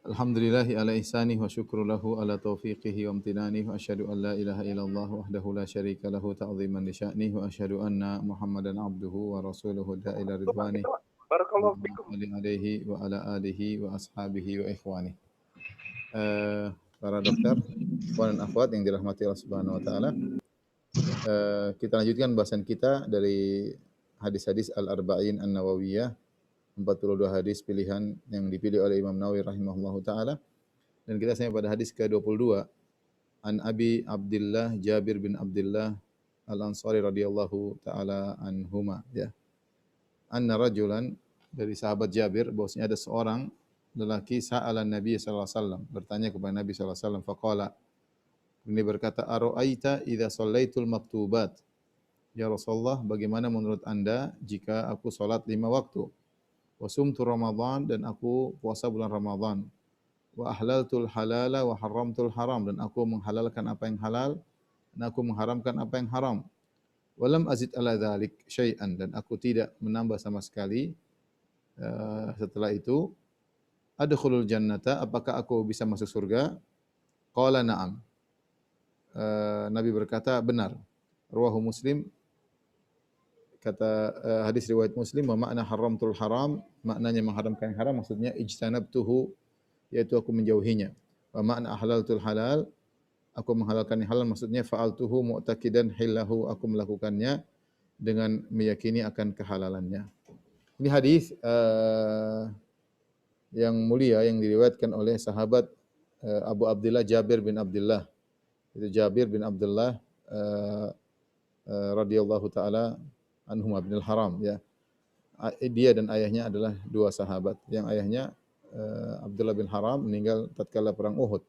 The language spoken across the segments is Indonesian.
Alhamdulillahi ala ihsanih wa syukru lahu ala taufiqihi wa amtinanih wa asyhadu an la ilaha illallah wahdahu la syarika lahu ta'ziman li sya'nih wa asyhadu anna Muhammadan abduhu wa rasuluhu da'ila ridwanih Barakallahu Allahumma fikum. shalli alaihi wa ala alihi wa ashabihi wa ikhwanih. Para dokter, ikhwan dan akhwat yang dirahmati Allah Subhanahu wa taala. Kita lanjutkan bahasan kita dari hadis-hadis Al-Arba'in An-Nawawiyah, 42 hadis pilihan yang dipilih oleh Imam Nawawi rahimahullahu taala. Dan kita sampai pada hadis ke-22. An Abi Abdullah Jabir bin Abdullah Al-Ansari radhiyallahu taala anhuma, ya. Anna rajulan, dari sahabat Jabir, bahwasanya ada seorang lelaki sa'ala Nabi sallallahu alaihi wasallam, bertanya kepada Nabi sallallahu alaihi wasallam, faqala, ini berkata, ara'aita idza shallaitul maktubat? Ya Rasulullah, bagaimana menurut Anda jika aku salat 5 waktu? Wa sumtu Ramadan, dan aku puasa bulan Ramadan. Wa ahlaltul halala wa haramtul haram, dan aku menghalalkan apa yang halal dan aku mengharamkan apa yang haram. Walam azid ala dzalik syai'an, dan aku tidak menambah sama sekali. Setelah itu, adkhulul jannata, apakah aku bisa masuk surga? Qala na'am. Nabi berkata, benar. Rawahu Muslim, kata hadis riwayat Muslim, wa makna haramtul haram, maknanya mengharamkan yang haram, maksudnya ijtanabtuhu, yaitu aku menjauhinya. Wa makna ahlaltul halal, aku menghalalkan yang halal, maksudnya fa'altuhu mu'taqidan hillahu, aku melakukannya dengan meyakini akan kehalalannya. Ini hadis yang mulia yang diriwayatkan oleh sahabat Abu Abdullah Jabir bin Abdullah. Itu Jabir bin Abdullah radhiyallahu taala anhuma bin al-Haram, ya. Dia dan ayahnya adalah dua sahabat. Yang ayahnya Abdullah bin Haram meninggal tatkala perang Uhud.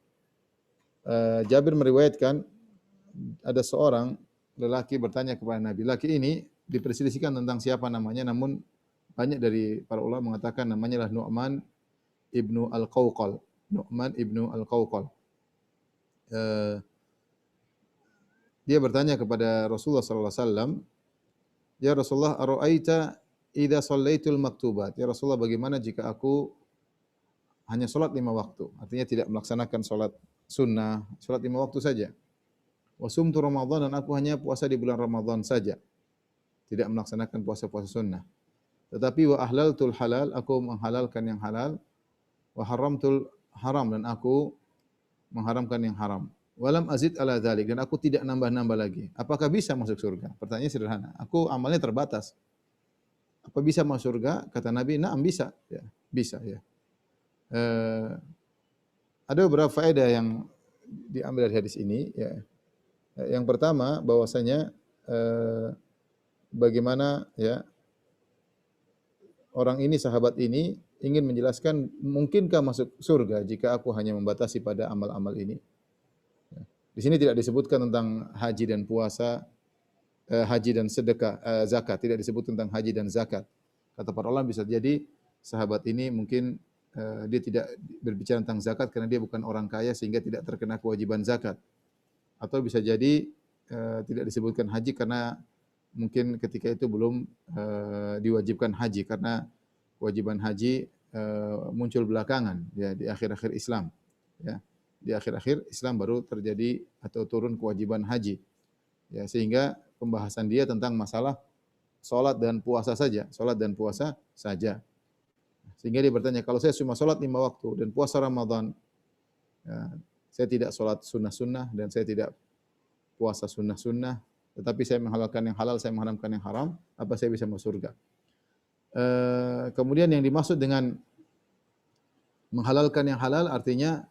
Jabir meriwayatkan ada seorang lelaki bertanya kepada Nabi. Laki ini diperselisihkan tentang siapa namanya, namun banyak dari para ulama mengatakan namanya adalah Nu'man ibnu Al-Qawqal. Nu'man ibnu Al-Qawqal. Dia bertanya kepada Rasulullah sallallahu alaihi wasallam, "Ya Rasulullah, ara'aita idza shallaitul maktubat?" Ya Rasulullah, bagaimana jika aku hanya salat 5 waktu? Artinya tidak melaksanakan salat sunnah, salat 5 waktu saja. Wa sumtu Ramadan, dan aku hanya puasa di bulan Ramadan saja, tidak melaksanakan puasa-puasa sunnah. Tetapi wa ahlaltul halal, aku menghalalkan yang halal, wa haramtul haram, dan aku mengharamkan yang haram. Walam azid ala dzalik, dan aku tidak nambah-nambah lagi. Apakah bisa masuk surga? Pertanyaannya sederhana. Aku amalnya terbatas. Apa bisa masuk surga? Kata Nabi, "Na'am, bisa." Ya, bisa, ya. Eh, ada beberapa faedah yang diambil dari hadis ini, ya. Yang pertama, bahwasanya bagaimana, ya, orang ini, sahabat ini ingin menjelaskan mungkinkah masuk surga jika aku hanya membatasi pada amal-amal ini. Di sini tidak disebutkan tentang haji dan puasa, haji dan sedekah, zakat. Tidak disebut tentang haji dan zakat. Kata para ulama, bisa jadi sahabat ini mungkin dia tidak berbicara tentang zakat karena dia bukan orang kaya sehingga tidak terkena kewajiban zakat. Atau bisa jadi tidak disebutkan haji karena mungkin ketika itu belum diwajibkan haji, karena kewajiban haji muncul belakangan, ya, di akhir-akhir Islam, ya. Di akhir-akhir Islam baru terjadi atau turun kewajiban haji. Ya, sehingga pembahasan dia tentang masalah salat dan puasa saja, salat dan puasa saja. Sehingga dia bertanya, kalau saya cuma salat 5 waktu dan puasa Ramadan, ya, saya tidak salat sunnah-sunnah dan saya tidak puasa sunnah-sunnah, tetapi saya menghalalkan yang halal, saya mengharamkan yang haram, apa saya bisa masuk surga? Kemudian yang dimaksud dengan menghalalkan yang halal artinya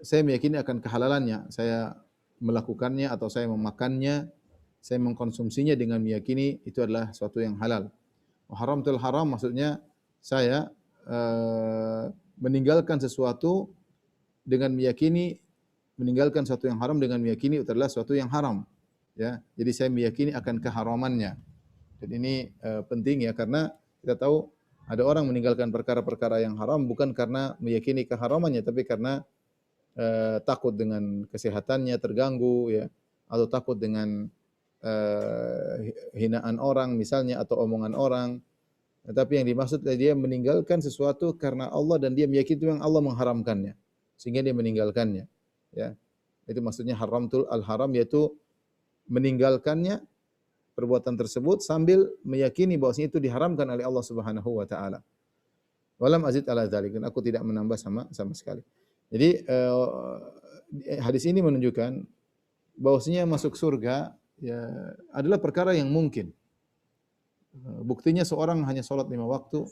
saya meyakini akan kehalalannya, saya melakukannya atau saya memakannya, saya mengkonsumsinya dengan meyakini itu adalah suatu yang halal. Haramtul haram maksudnya saya meninggalkan sesuatu dengan meyakini, meninggalkan sesuatu yang haram dengan meyakini itu adalah sesuatu yang haram. Ya, jadi saya meyakini akan keharamannya. Dan ini penting, ya, karena kita tahu ada orang meninggalkan perkara-perkara yang haram bukan karena meyakini keharamannya, tapi karena takut dengan kesehatannya terganggu, ya, atau takut dengan hinaan orang misalnya atau omongan orang, Tetapi yang dimaksud adalah dia meninggalkan sesuatu karena Allah dan dia meyakini itu yang Allah mengharamkannya, sehingga dia meninggalkannya. Ya, itu maksudnya haramtul al-haram, yaitu meninggalkannya perbuatan tersebut sambil meyakini bahwasanya itu diharamkan oleh Allah Subhanahu wa taala. Walam azid ala dzalik, dan aku tidak menambah sama sama sekali. Jadi hadis ini menunjukkan bahwasanya masuk surga ya adalah perkara yang mungkin. Buktinya seorang hanya salat 5 waktu,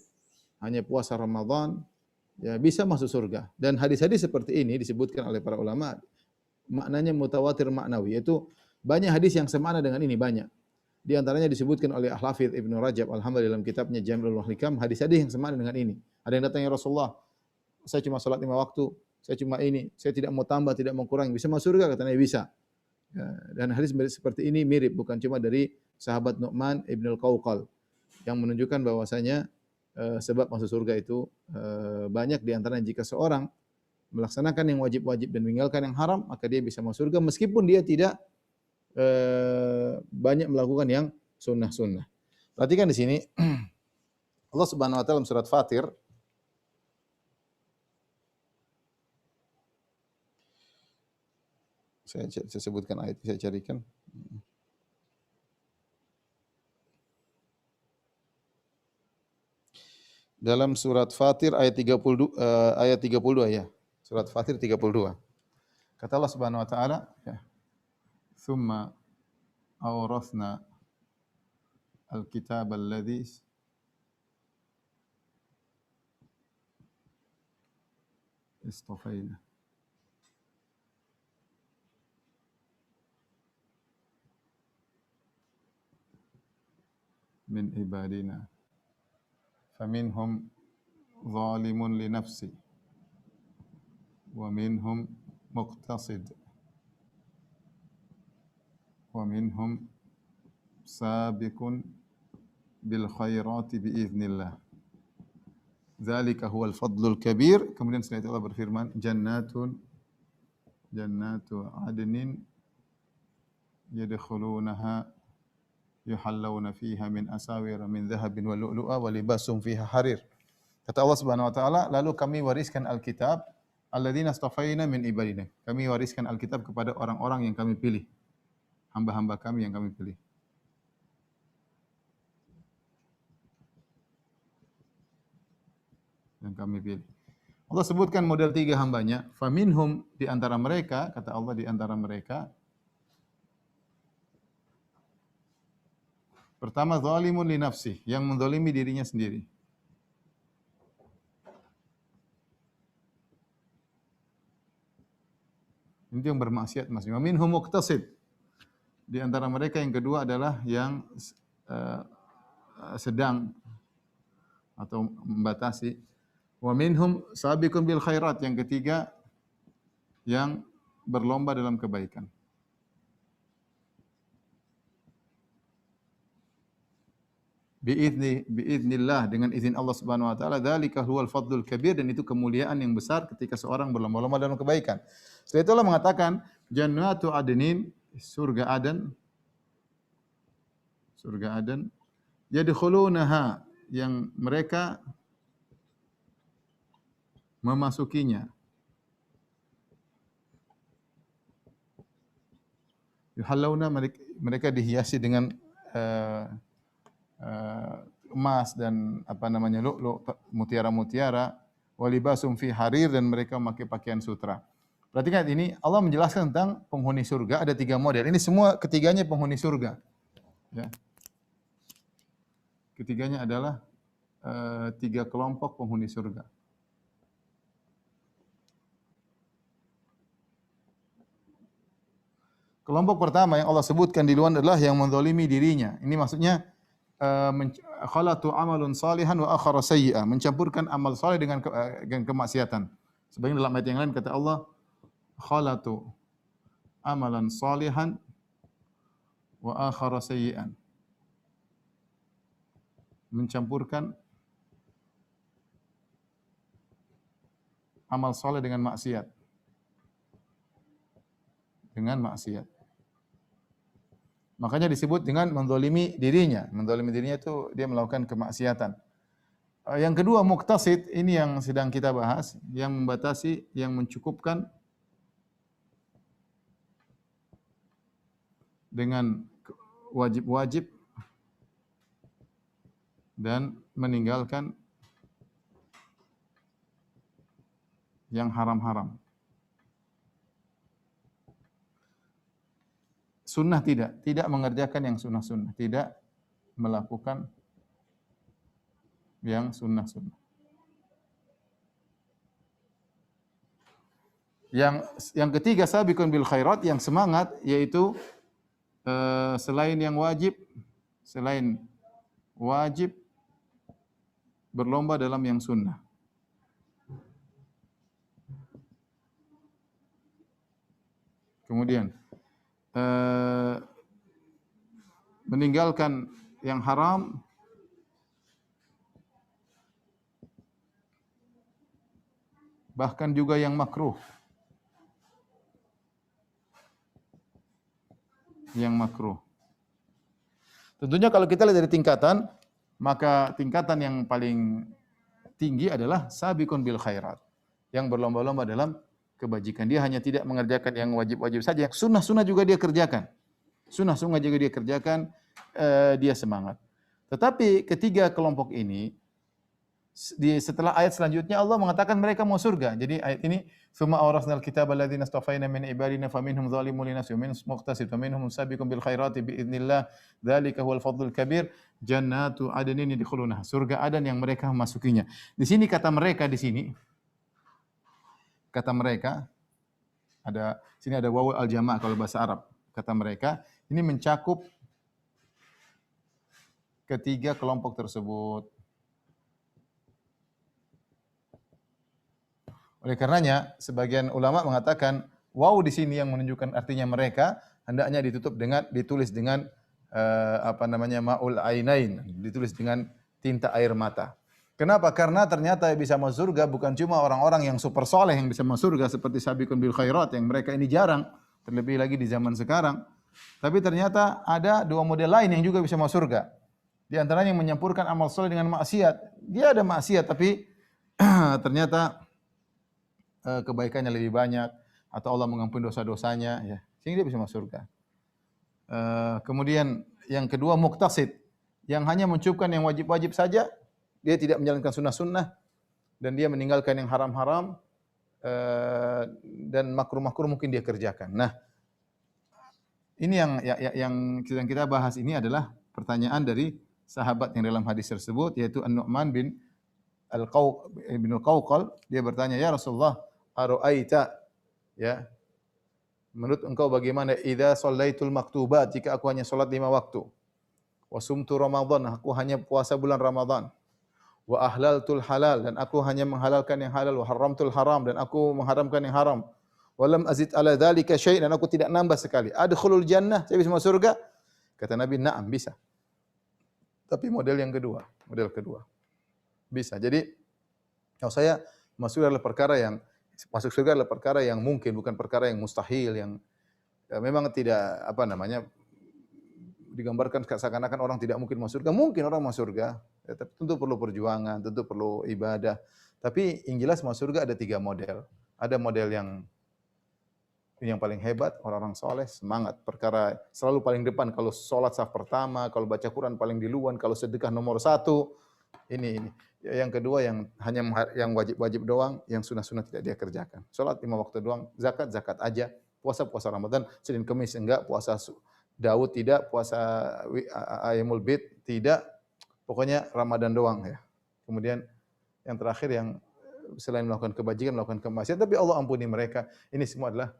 hanya puasa Ramadan, ya bisa masuk surga. Dan hadis-hadis seperti ini disebutkan oleh para ulama, maknanya mutawatir maknawi, yaitu banyak hadis yang semakna dengan ini, banyak. Di antaranya disebutkan oleh Al-Hafidz Ibnu Rajab Al-Hambali dalam kitabnya Jami'ul Hikam, hadis-hadis yang semakna dengan ini. Ada yang datang, ya Rasulullah, saya cuma salat 5 waktu, saya cuma ini, saya tidak mau tambah, tidak mau kurang, bisa masuk surga? Katanya bisa. Ya, dan hadis seperti ini mirip, bukan cuma dari sahabat Nu'man Ibn Al-Qawqal, yang menunjukkan bahwasanya sebab masuk surga itu banyak, di antaranya jika seorang melaksanakan yang wajib-wajib dan meninggalkan yang haram, maka dia bisa masuk surga meskipun dia tidak banyak melakukan yang sunnah-sunnah. Perhatikan di sini Allah Subhanahu wa taala dalam surat Fatir saya sebutkan ayat, saya carikan. Dalam surat Fatir ayat 32 ya. Surat Fatir 32. Kata Allah Subhanahu wa taala, ya. Tsumma awrathna al-kitab alladhi istafaina min ibadina faminhum zalimun li nafsi wa minhum muqtasid wa minhum sabiqun bil khairati biiznillah. Dzalika huwal fadlul kabir. Kemudian setelah itu Allah berfirman, jannatu adnin yadkhulunaha yuhallawna fiha min asawira min dhahabin wa lu'lu'a wa libasum fiha harir. Kata Allah Subhanahu wa taala, lalu kami wariskan Alkitab alladzina astafaina min ibadina. Kami wariskan Alkitab kepada orang-orang yang kami pilih. Hamba-hamba kami yang kami pilih. Yang kami pilih. Allah sebutkan model 3 hambanya. Faminhum, di antara mereka, kata Allah, di antara mereka. Pertama, zalimun li nafsih, yang menzalimi dirinya sendiri. Itu yang bermaksiat masing-masing. Wa minhum muqtasid. Di antara mereka yang kedua adalah yang sedang atau membatasi. Wa minhum sabiqun bil khairat, yang ketiga yang berlomba dalam kebaikan. Biiznillah, dengan izin Allah Subhanahu wa taala, dzalika huwal fadlul kabir, dan itu kemuliaan yang besar ketika seorang berlomba-lomba dalam kebaikan. Setelah itu Allah mengatakan jannatu adnin, surga Aden, yadkhulunaha, yang mereka memasukinya. Yuhallawna, mereka dihiasi dengan emas dan lu'lu', mutiara-mutiara, walibasum fi harir, dan mereka memakai pakaian sutra. Perhatikan ini, Allah menjelaskan tentang penghuni surga ada 3 model. Ini semua ketiganya penghuni surga. Ya. Ketiganya adalah 3 kelompok penghuni surga. Kelompok pertama yang Allah sebutkan di luar adalah yang menzalimi dirinya. Ini maksudnya khalatu amalun salihan wa akhara sayyi'ah, mencampurkan amal saleh dengan kemaksiatan. Sebagaimana dalam ayat yang lain kata Allah, khalatu amalan salihan wa akhara sayyi'an. Mencampurkan amal saleh dengan maksiat. Makanya disebut dengan menzalimi dirinya. Menzalimi dirinya itu dia melakukan kemaksiatan. Yang kedua muqtasid, ini yang sedang kita bahas, yang membatasi, yang mencukupkan dengan wajib-wajib dan meninggalkan yang haram-haram. Sunnah tidak mengerjakan yang sunnah-sunnah, tidak melakukan yang sunnah-sunnah. Yang ketiga sabiqun bil khairat, yang semangat, yaitu selain wajib berlomba dalam yang sunnah. Kemudian meninggalkan yang haram, bahkan juga yang makruh. Yang makruh. Tentunya kalau kita lihat dari tingkatan, maka tingkatan yang paling tinggi adalah sabiqun bil khairat, yang berlomba-lomba dalam kebajikan. Dia hanya tidak mengerjakan yang wajib-wajib saja, yang sunnah-sunnah juga dia kerjakan. Sunnah-sunnah juga dia kerjakan, dia semangat. Tetapi ketiga kelompok ini, setelah ayat selanjutnya Allah mengatakan mereka mau surga. Jadi ayat ini, "Tsumma awrasnal kitaba alladziina istafaina min ibadina faminhum dzalimun li nafsihi wa minhum muqtasid wa minhum sabiqun bil khairati bi idznillah dzalika huwal fadlul kabir jannatu adnin yadkhulunaha." Surga Adan yang mereka memasukinya. Di sini kata mereka sini ada wawu al jamaah kalau bahasa Arab. Kata mereka ini mencakup ketiga kelompok tersebut. Oleh karenanya, sebagian ulama mengatakan waw di sini yang menunjukkan artinya mereka hendaknya ditulis dengan maul ainain, ditulis dengan tinta air mata. Kenapa? Karena ternyata bisa masuk surga bukan cuma orang-orang yang super soleh yang bisa masuk surga seperti sabiqun bil khairat, yang mereka ini jarang, terlebih lagi di zaman sekarang. Tapi ternyata ada dua model lain yang juga bisa masuk surga. Di antaranya yang menyampurkan amal soleh dengan maksiat. Dia ada maksiat tapi ternyata kebaikannya lebih banyak atau Allah mengampuni dosa-dosanya, ya, sehingga dia bisa masuk surga. Kemudian yang kedua muqtasid, yang hanya mencukupkan yang wajib-wajib saja, dia tidak menjalankan sunnah-sunnah dan dia meninggalkan yang haram-haram, dan makruh-makruh mungkin dia kerjakan. Nah, ini yang sedang kita bahas ini adalah pertanyaan dari sahabat yang dalam hadis tersebut, yaitu An-Nu'man bin Al-Qawqal. Dia bertanya, "Ya Rasulullah, ara'aita, ya, menurut engkau bagaimana idza shallaitul maktubat, jika aku hanya salat 5 waktu, wa sumtu ramadan, aku hanya puasa bulan Ramadan, wa ahlaltul halal, dan aku hanya menghalalkan yang halal, wa haramtul haram, dan aku mengharamkan yang haram, wa lam azid ala dzalika syai', dan aku tidak nambah sekali, adkhulul jannah, saya bisa masuk surga?" Kata Nabi, "Na'am, bisa." Tapi model kedua bisa. Jadi kalau saya masuk surga adalah perkara yang mungkin, bukan perkara yang mustahil, yang memang tidak digambarkan seakan-akan orang tidak mungkin masuk surga. Mungkin orang masuk surga, ya, tapi tentu perlu perjuangan, tentu perlu ibadah. Tapi yang jelas masuk surga ada 3 model. Ada model yang paling hebat, orang-orang soleh, semangat, perkara selalu paling depan, kalau sholat saf pertama, kalau baca Quran paling duluan, kalau sedekah nomor 1, ini. Yang kedua yang hanya yang wajib-wajib doang, yang sunah-sunah tidak dia kerjakan. Salat 5 waktu doang, zakat aja, puasa Ramadan, Senin Kamis enggak, puasa Daud tidak, puasa Ayyamul Bid tidak, pokoknya Ramadan doang, ya. Kemudian yang terakhir yang selain melakukan kebajikan, melakukan kemaksiatan, tapi Allah ampuni mereka. Ini semua adalah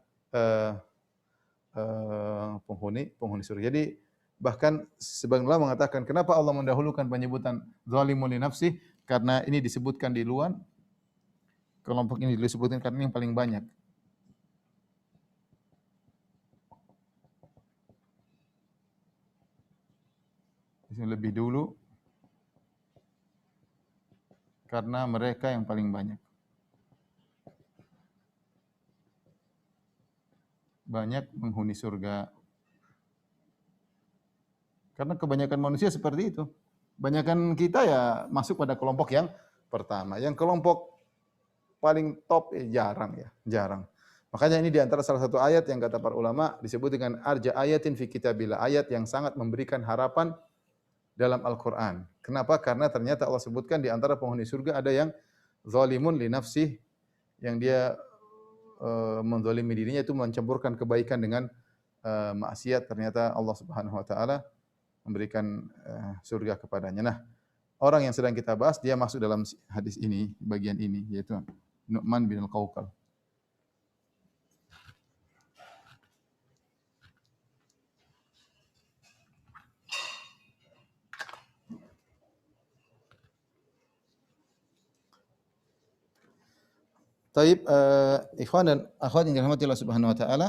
penghuni surga. Jadi bahkan sebagian ulama mengatakan kenapa Allah mendahulukan penyebutan zalimun li nafsih, karena ini disebutkan di luar, kelompok ini disebutkan karena ini yang paling banyak. Di sini lebih dulu karena mereka yang paling banyak. Banyak menghuni surga. Karena kebanyakan manusia seperti itu. Banyakan kita ya masuk pada kelompok yang pertama. Yang kelompok paling top jarang ya, jarang. Makanya ini di antara salah satu ayat yang kata para ulama disebut dengan arja ayatin fi kitabillah, ayat yang sangat memberikan harapan dalam Al-Qur'an. Kenapa? Karena ternyata Allah sebutkan di antara penghuni surga ada yang zalimun li nafsih, yang dia menzalimi dirinya itu mencampurkan kebaikan dengan maksiat. Ternyata Allah Subhanahu wa taala memberikan surga kepadanya. Nah, orang yang sedang kita bahas dia masuk dalam hadis ini, bagian ini yaitu Nu'man bin Al-Qawqal. Taib, ikhwan dan akhwat yang dirahmati Allah Subhanahu wa taala,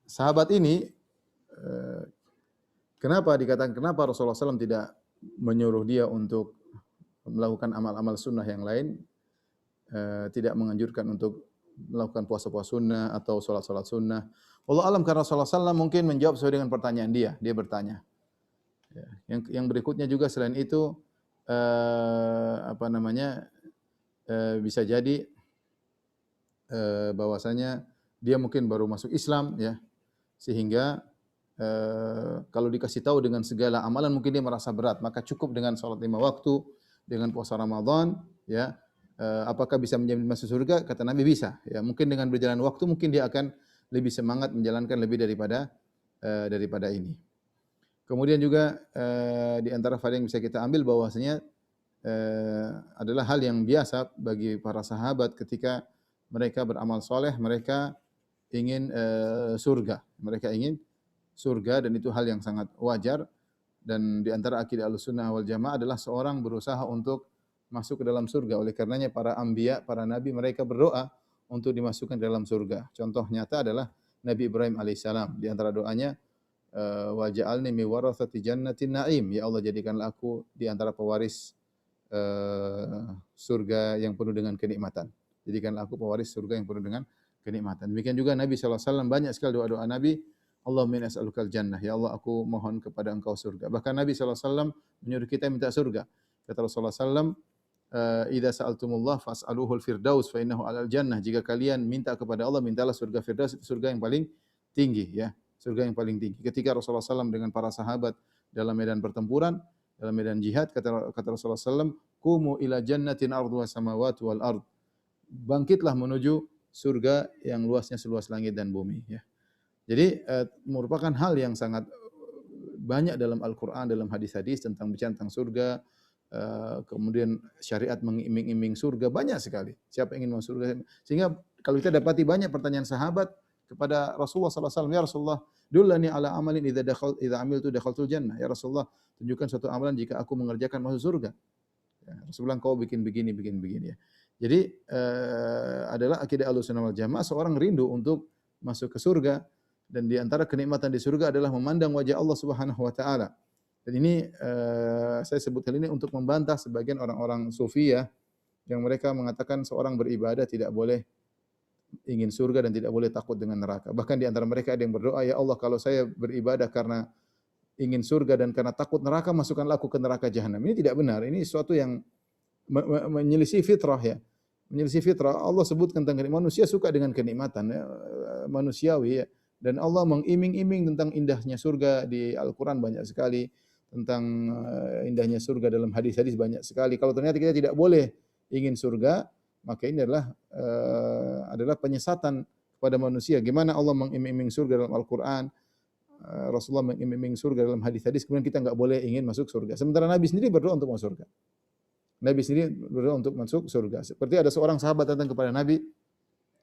sahabat ini kenapa dikatakan kenapa Rasulullah SAW tidak menyuruh dia untuk melakukan amal-amal sunnah yang lain, tidak menganjurkan untuk melakukan puasa-puasa sunnah atau salat-salat sunnah. Wallahu alam, karena Rasulullah SAW mungkin menjawab sesuai dengan pertanyaan dia. Dia bertanya. Ya. Yang berikutnya juga selain itu apa namanya, bisa jadi bahwasanya dia mungkin baru masuk Islam ya, sehingga kalau dikasih tahu dengan segala amalan mungkin dia merasa berat, maka cukup dengan salat 5 waktu, dengan puasa Ramadan ya. Apakah bisa menjamin masuk surga? Kata Nabi bisa. Ya, mungkin dengan berjalan waktu mungkin dia akan lebih semangat menjalankan lebih daripada ini. Kemudian juga di antara faedah yang bisa kita ambil bahwasanya adalah hal yang biasa bagi para sahabat ketika mereka beramal soleh, mereka ingin surga. Mereka ingin surga dan itu hal yang sangat wajar. Dan di antara akidah Ahlussunnah wal Jamaah adalah seorang berusaha untuk masuk ke dalam surga. Oleh karenanya para anbiya, para nabi mereka berdoa untuk dimasukkan ke dalam surga. Contoh nyata adalah Nabi Ibrahim alaihissalam. Di antara doanya, wa ja'alni mi warathati jannatin na'im. Ya Allah, jadikanlah aku di antara pewaris surga yang penuh dengan kenikmatan. Jadikanlah aku pewaris surga yang penuh dengan kenikmatan. Demikian juga Nabi SAW banyak sekali doa-doa Nabi. Allahumma inni as'alukal jannah. Ya Allah, aku mohon kepada Engkau surga. Bahkan Nabi SAW menyuruh kita minta surga. Kata Rasulullah SAW, idza sa'altumullah fas'aluhul firdaus fa innahu 'alal jannah. Jika kalian minta kepada Allah, mintalah surga firdaus, itu surga yang paling tinggi ya. Surga yang paling tinggi. Ketika Rasulullah SAW dengan para sahabat dalam medan pertempuran, dalam medan jihad, kata Rasulullah SAW, "Qumu ila jannatin arduha samawati wal ard." Bangkitlah menuju surga yang luasnya seluas langit dan bumi ya. Jadi merupakan hal yang sangat banyak dalam Al-Qur'an, dalam hadis-hadis tentang bicara tentang surga, kemudian syariat mengiming-iming surga banyak sekali. Siapa yang ingin masuk surga? Sehingga kalau kita dapati banyak pertanyaan sahabat kepada Rasulullah SAW, ya Rasulullah, dullani ala amalin idza amiltu dakhaltul jannah. Ya Rasulullah, tunjukkan suatu amalan jika aku mengerjakan masuk surga. Ya, Rasulullah, kau bikin begini ya. Jadi adalah akidah Ahlussunnah wal Jamaah, seorang rindu untuk masuk ke surga, dan di antara kenikmatan di surga adalah memandang wajah Allah Subhanahu wa taala. Dan ini saya sebut hal ini untuk membantah sebagian orang-orang sufi ya, yang mereka mengatakan seorang beribadah tidak boleh ingin surga dan tidak boleh takut dengan neraka. Bahkan di antara mereka ada yang berdoa, ya Allah, kalau saya beribadah karena ingin surga dan karena takut neraka, masukkanlah aku ke neraka jahanam. Ini tidak benar. Ini sesuatu yang menyelisih fitrah ya. Menyelisih fitrah. Allah sebutkan tentang manusia suka dengan kenikmatan ya, manusiawi ya. Dan Allah mengiming-iming tentang indahnya surga di Al-Quran banyak sekali. Tentang indahnya surga dalam hadis-hadis banyak sekali. Kalau ternyata kita tidak boleh ingin surga, maka ini adalah penyesatan kepada manusia. Gimana Allah mengiming-iming surga dalam Al-Quran, Rasulullah mengiming-iming surga dalam hadis-hadis, kemudian kita enggak boleh ingin masuk surga. Sementara Nabi sendiri berdoa untuk masuk surga. Nabi sendiri berdoa untuk masuk surga. Seperti ada seorang sahabat datang kepada Nabi,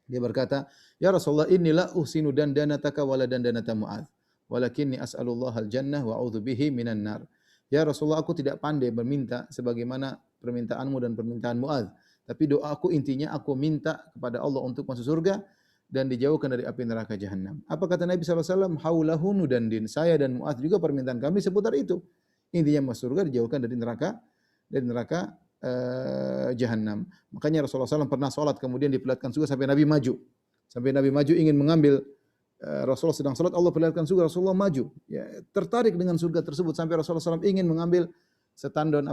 dia berkata, "Ya Rasulullah, inilah uhsinu dandanataka wala dandanata Mu'adz, walakinni as'alullah al-jannah wa a'udzu bihi minan nar." Ya Rasulullah, aku tidak pandai meminta sebagaimana permintaanmu dan permintaan Mu'adz, tapi doaku intinya aku minta kepada Allah untuk masuk surga dan dijauhkan dari api neraka jahanam. Apa kata Nabi SAW? Haulahu nudandin. Saya dan Mu'adz juga permintaan kami seputar itu. Intinya masuk surga, dijauhkan dari neraka jahanam. Makanya Rasulullah SAW pernah sholat kemudian diperlihatkan surga sampai Nabi maju. Sampai Nabi maju ingin mengambil Rasulullah sedang salat, Allah perlihatkan surga, Rasulullah maju, ya, tertarik dengan surga tersebut sampai Rasulullah SAW ingin mengambil setandon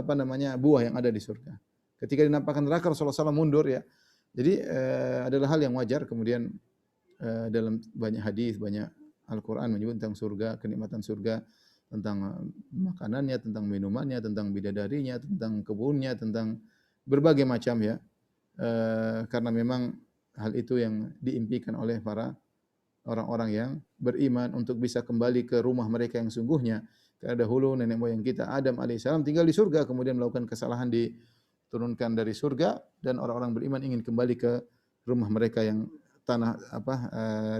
buah yang ada di surga. Ketika dinampakkan neraka, Rasulullah SAW mundur, ya. Jadi adalah hal yang wajar. Kemudian dalam banyak hadis, banyak Al-Quran menyebut tentang surga, kenikmatan surga, tentang makanannya, tentang minumannya, tentang bidadarinya, tentang kebunnya, tentang berbagai macam, ya. Karena memang hal itu yang diimpikan oleh para orang-orang yang beriman untuk bisa kembali ke rumah mereka yang sungguhnya. Karena dahulu nenek moyang kita Adam alaihissalam tinggal di surga, kemudian melakukan kesalahan diturunkan dari surga, dan orang-orang beriman ingin kembali ke rumah mereka yang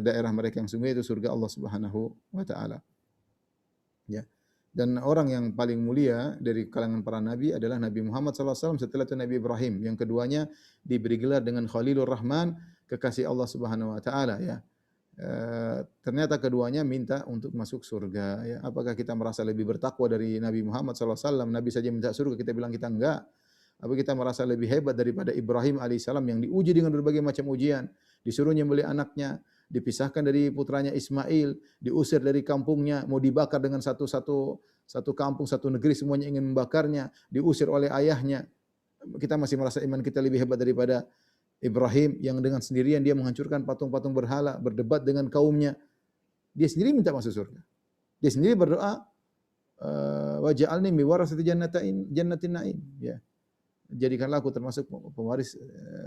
daerah mereka yang sungguh, itu surga Allah Subhanahu wa taala. Ya. Dan orang yang paling mulia dari kalangan para nabi adalah Nabi Muhammad SAW, setelah itu Nabi Ibrahim. Yang keduanya diberi gelar dengan Khalilur Rahman, kekasih Allah Subhanahu wa taala, ya. Ternyata keduanya minta untuk masuk surga, ya. Apakah kita merasa lebih bertakwa dari Nabi Muhammad SAW? Nabi saja minta surga, kita bilang kita enggak. Apa kita merasa lebih hebat daripada Ibrahim alaihissalam yang diuji dengan berbagai macam ujian, disuruh nyembelih anaknya, dipisahkan dari putranya Ismail, diusir dari kampungnya, mau dibakar dengan satu kampung, satu negeri, semuanya ingin membakarnya, diusir oleh ayahnya. Kita masih merasa iman kita lebih hebat daripada Ibrahim yang dengan sendirian dia menghancurkan patung-patung berhala, berdebat dengan kaumnya. Dia sendiri minta masuk surga. Dia sendiri berdoa, waj'alni min warasati jannatin na'im, ya. Jadikanlah aku termasuk pewaris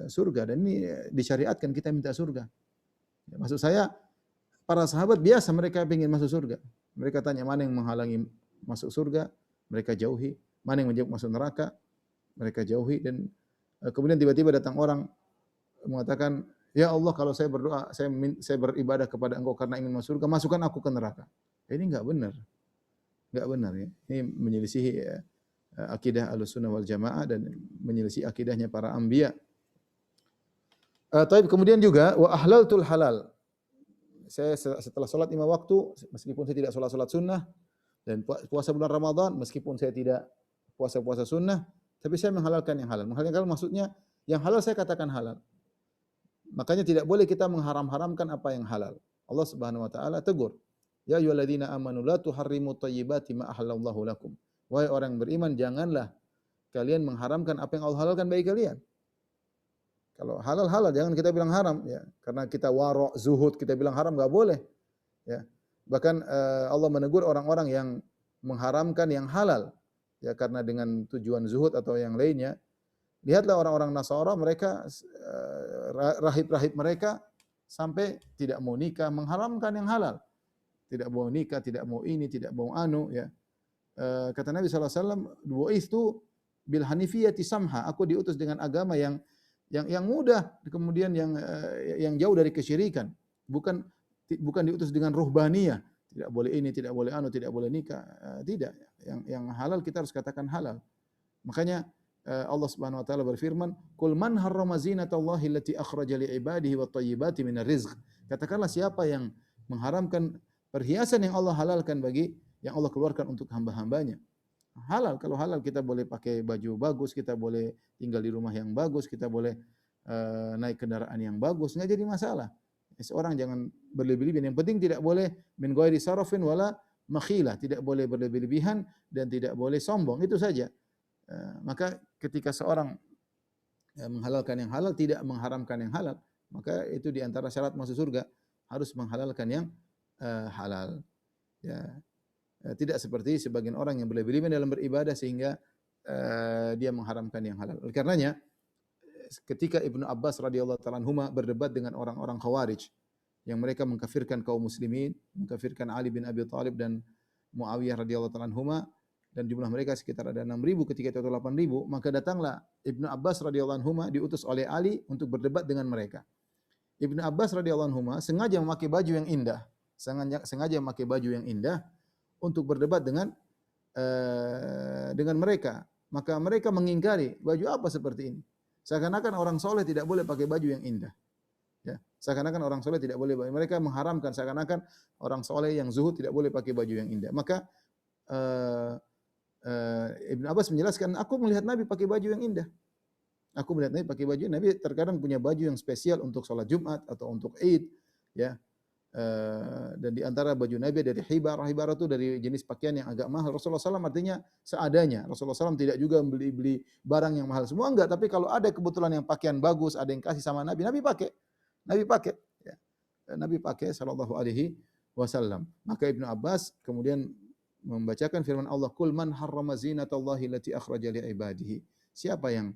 surga, dan ini disyariatkan kita minta surga. Ya, maksud saya para sahabat biasa mereka ingin masuk surga. Mereka tanya mana yang menghalangi masuk surga, mereka jauhi. Mana yang menjauh masuk neraka, mereka jauhi. Dan kemudian tiba-tiba datang orang mengatakan, ya Allah, kalau saya berdoa, saya beribadah kepada Engkau karena ingin masuk surga, masukkan aku ke neraka. Ini enggak benar. Enggak benar, ya. Ini menyelisihi akidah Ahlussunnah wal Jamaah dan menyelisih akidahnya para anbiya. Tapi kemudian juga wa ahlaltul halal. Saya setelah salat 5 waktu, meskipun saya tidak salat sunnah, dan puasa bulan Ramadan, meskipun saya tidak puasa sunnah, tapi saya menghalalkan yang halal. Menghalalkan maksudnya yang halal saya katakan halal. Makanya tidak boleh kita mengharam-haramkan apa yang halal. Allah Subhanahu wa taala tegur, ya ayyuhalladzina amanu la tuharrimu thayyibati ma ahallallahu lakum. Wahai orang beriman, janganlah kalian mengharamkan apa yang Allah halalkan bagi kalian. Kalau halal, jangan kita bilang haram, ya. Karena kita waro', zuhud, kita bilang haram, enggak boleh, ya. Bahkan Allah menegur orang-orang yang mengharamkan yang halal, ya, karena dengan tujuan zuhud atau yang lainnya. Lihatlah orang-orang Nasara, mereka rahib-rahib mereka sampai tidak mau nikah, mengharamkan yang halal. Tidak mau nikah, tidak mau ini, tidak mau anu, ya. Kata Nabi SAW, bu'itsu bil hanifiyati samha, aku diutus dengan agama yang mudah, kemudian yang jauh dari kesyirikan. Bukan diutus dengan ruhbaniyah, tidak boleh ini, tidak boleh anu, tidak boleh nikah, tidak. Yang halal kita harus katakan halal. Makanya Allah Subhanahu wa taala berfirman, "Qul man harrama zinatallahi allati akhraja li ibadihi wat thayyibati minar rizq." Katakanlah siapa yang mengharamkan perhiasan yang Allah halalkan yang Allah keluarkan untuk hamba-hambanya. Halal, kalau halal kita boleh pakai baju bagus, kita boleh tinggal di rumah yang bagus, kita boleh naik kendaraan yang bagus, enggak jadi masalah. Seorang jangan berlebih-lebihan. Yang penting tidak boleh min ghairi sarafin wala makhilah, tidak boleh berlebih-lebihan dan tidak boleh sombong, itu saja. Maka ketika seorang menghalalkan yang halal, tidak mengharamkan yang halal, maka itu di antara syarat masuk surga, harus menghalalkan yang halal. Ya. Tidak seperti sebagian orang yang berlebih-lebihan dalam beribadah sehingga dia mengharamkan yang halal. Oleh karenanya, ketika Ibnu Abbas radhiyallahu ta'ala anhuma berdebat dengan orang-orang Khawarij yang mereka mengkafirkan kaum muslimin, mengkafirkan Ali bin Abi Thalib dan Muawiyah radhiyallahu ta'ala anhuma, dan jumlah mereka sekitar ada 6.000 ketika itu 8.000, maka datanglah Ibnu Abbas radhiyallahu anhuma diutus oleh Ali untuk berdebat dengan mereka. Ibnu Abbas radhiyallahu anhuma sengaja memakai baju yang indah, sengaja memakai baju yang indah untuk berdebat dengan mereka. Maka mereka mengingkari, baju apa seperti ini? Seakan-akan orang soleh tidak boleh pakai baju yang indah. Ya, seakan-akan orang soleh tidak boleh. Mereka mengharamkan seakan-akan orang soleh yang zuhud tidak boleh pakai baju yang indah. Maka Ibnu Abbas menjelaskan, aku melihat Nabi pakai baju yang indah. Aku melihat Nabi pakai baju. Nabi terkadang punya baju yang spesial untuk sholat Jumat atau untuk Id, ya. Dan di antara baju Nabi dari hibar. Hibar itu dari jenis pakaian yang agak mahal. Rasulullah SAW artinya seadanya. Rasulullah SAW tidak juga beli barang yang mahal semua, enggak. Tapi kalau ada kebetulan yang pakaian bagus, ada yang kasih sama Nabi, Nabi pakai. Nabi pakai. Ya. Nabi pakai sallallahu alaihi wasallam. Maka Ibnu Abbas kemudian membacakan firman Allah, "Qul man harrama zinatallahi allati akhraja li ibadihi." Siapa yang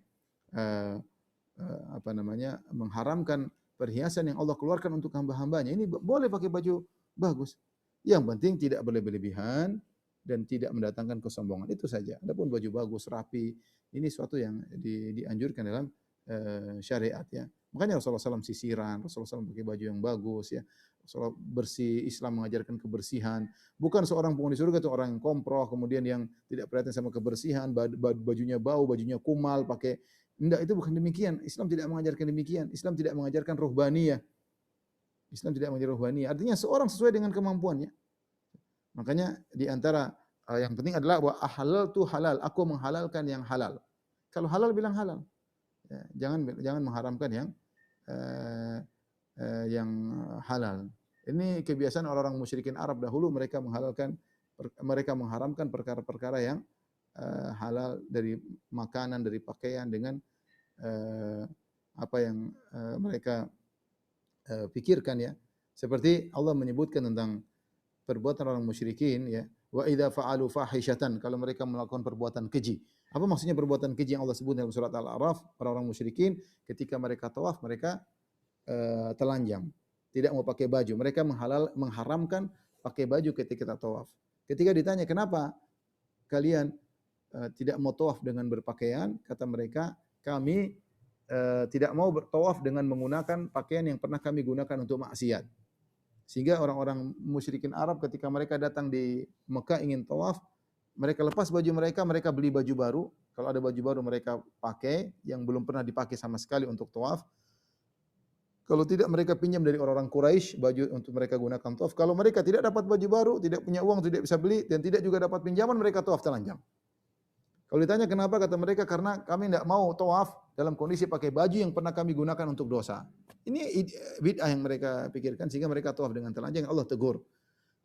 mengharamkan perhiasan yang Allah keluarkan untuk hamba-hambanya. Ini boleh pakai baju bagus. Yang penting tidak berlebihan dan tidak mendatangkan kesombongan. Itu saja. Adapun baju bagus, rapi, ini suatu yang dianjurkan dalam syariat ya. Makanya Rasulullah SAW sisiran, Rasulullah SAW pakai baju yang bagus ya. Rasulullah bersih, Islam mengajarkan kebersihan. Bukan seorang penghuni surga itu orang yang komproh, kemudian yang tidak perhatian sama kebersihan, bajunya bau, bajunya kumal, pakai. Enggak, itu bukan demikian. Islam tidak mengajarkan demikian. Islam tidak mengajarkan ruhbaniyah. Islam tidak mengajarkan ruhbaniyah. Artinya seorang sesuai dengan kemampuannya. Makanya di antara yang penting adalah wa ahalaltu halal. Aku menghalalkan yang halal. Kalau halal bilang halal. Ya, jangan mengharamkan yang halal. Ini kebiasaan orang-orang musyrikin Arab dahulu, mereka mengharamkan perkara-perkara yang halal dari makanan, dari pakaian dengan apa yang mereka pikirkan ya. Seperti Allah menyebutkan tentang perbuatan orang musyrikin ya, wa idza fa'alu fahishatan, kalau mereka melakukan perbuatan keji. Apa maksudnya perbuatan keji yang Allah sebut dalam surat Al-A'raf? Orang-orang musyrikin ketika mereka tawaf, mereka telanjang, tidak mau pakai baju. Mereka mengharamkan pakai baju ketika tawaf. Ketika ditanya, "Kenapa kalian tidak mau tawaf dengan berpakaian?" Kata mereka, "Kami tidak mau bertawaf dengan menggunakan pakaian yang pernah kami gunakan untuk maksiat." Sehingga orang-orang musyrikin Arab ketika mereka datang di Mekah ingin tawaf, mereka lepas baju mereka, mereka beli baju baru. Kalau ada baju baru mereka pakai yang belum pernah dipakai sama sekali untuk tawaf. Kalau tidak mereka pinjam dari orang-orang Quraisy baju untuk mereka gunakan tawaf. Kalau mereka tidak dapat baju baru, tidak punya uang, tidak bisa beli dan tidak juga dapat pinjaman, mereka tawaf telanjang. Kalau ditanya kenapa, kata mereka, karena kami tidak mau tawaf dalam kondisi pakai baju yang pernah kami gunakan untuk dosa. Ini bid'ah yang mereka pikirkan sehingga mereka tawaf dengan telanjang. Allah tegur.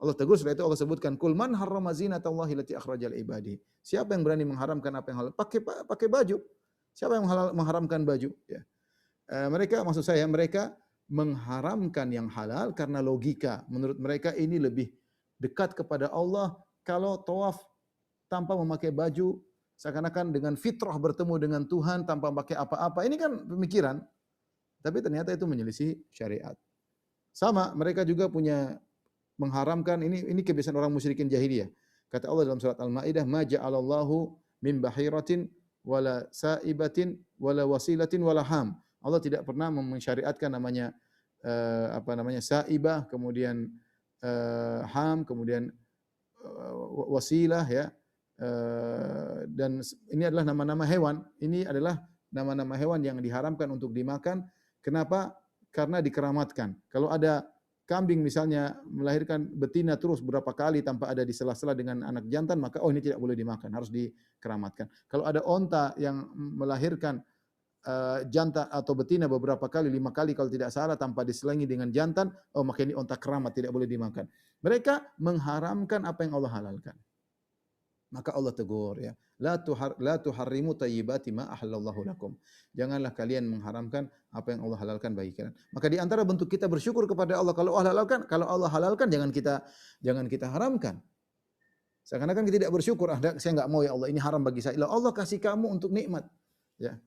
Allah tegur, setelah itu Allah sebutkan, "Qul man harrama zinatallahi allati akhraja li ibadihi." Siapa yang berani mengharamkan apa yang halal? Pakai baju. Siapa yang mengharamkan baju? Ya. Mereka mengharamkan yang halal karena logika. Menurut mereka ini lebih dekat kepada Allah kalau tawaf tanpa memakai baju, seakan-akan dengan fitrah bertemu dengan Tuhan tanpa pakai apa-apa. Ini kan pemikiran. Tapi ternyata itu menyelisih syariat. Sama, mereka juga punya mengharamkan, ini kebiasaan orang musyrikin jahiliyah. Kata Allah dalam surat Al-Maidah, "Ma ja'alallahu min bahiratin wala sa'ibatin wala wasilatin wala ham." Allah tidak pernah mensyariatkan namanya sa'ibah, kemudian ham, kemudian wasilah ya. Dan ini adalah nama-nama hewan. Ini adalah nama-nama hewan yang diharamkan untuk dimakan. Kenapa? Karena dikeramatkan. Kalau ada kambing misalnya melahirkan betina terus berapa kali tanpa ada di sela-sela dengan anak jantan, maka ini tidak boleh dimakan, harus dikeramatkan. Kalau ada onta yang melahirkan jantan atau betina beberapa kali, 5 kali kalau tidak salah tanpa diselangi dengan jantan, maka ini onta keramat, tidak boleh dimakan. Mereka mengharamkan apa yang Allah halalkan. Maka Allah tegur ya, la tuharrimu thayyibati ma ahallallahu lakum. Janganlah kalian mengharamkan apa yang Allah halalkan bagi kalian. Maka di antara bentuk kita bersyukur kepada Allah, kalau Allah halalkan jangan kita haramkan. Seakan-akan kita tidak bersyukur, saya enggak mau ya Allah, ini haram bagi saya. Allah kasih kamu untuk nikmat. Ya.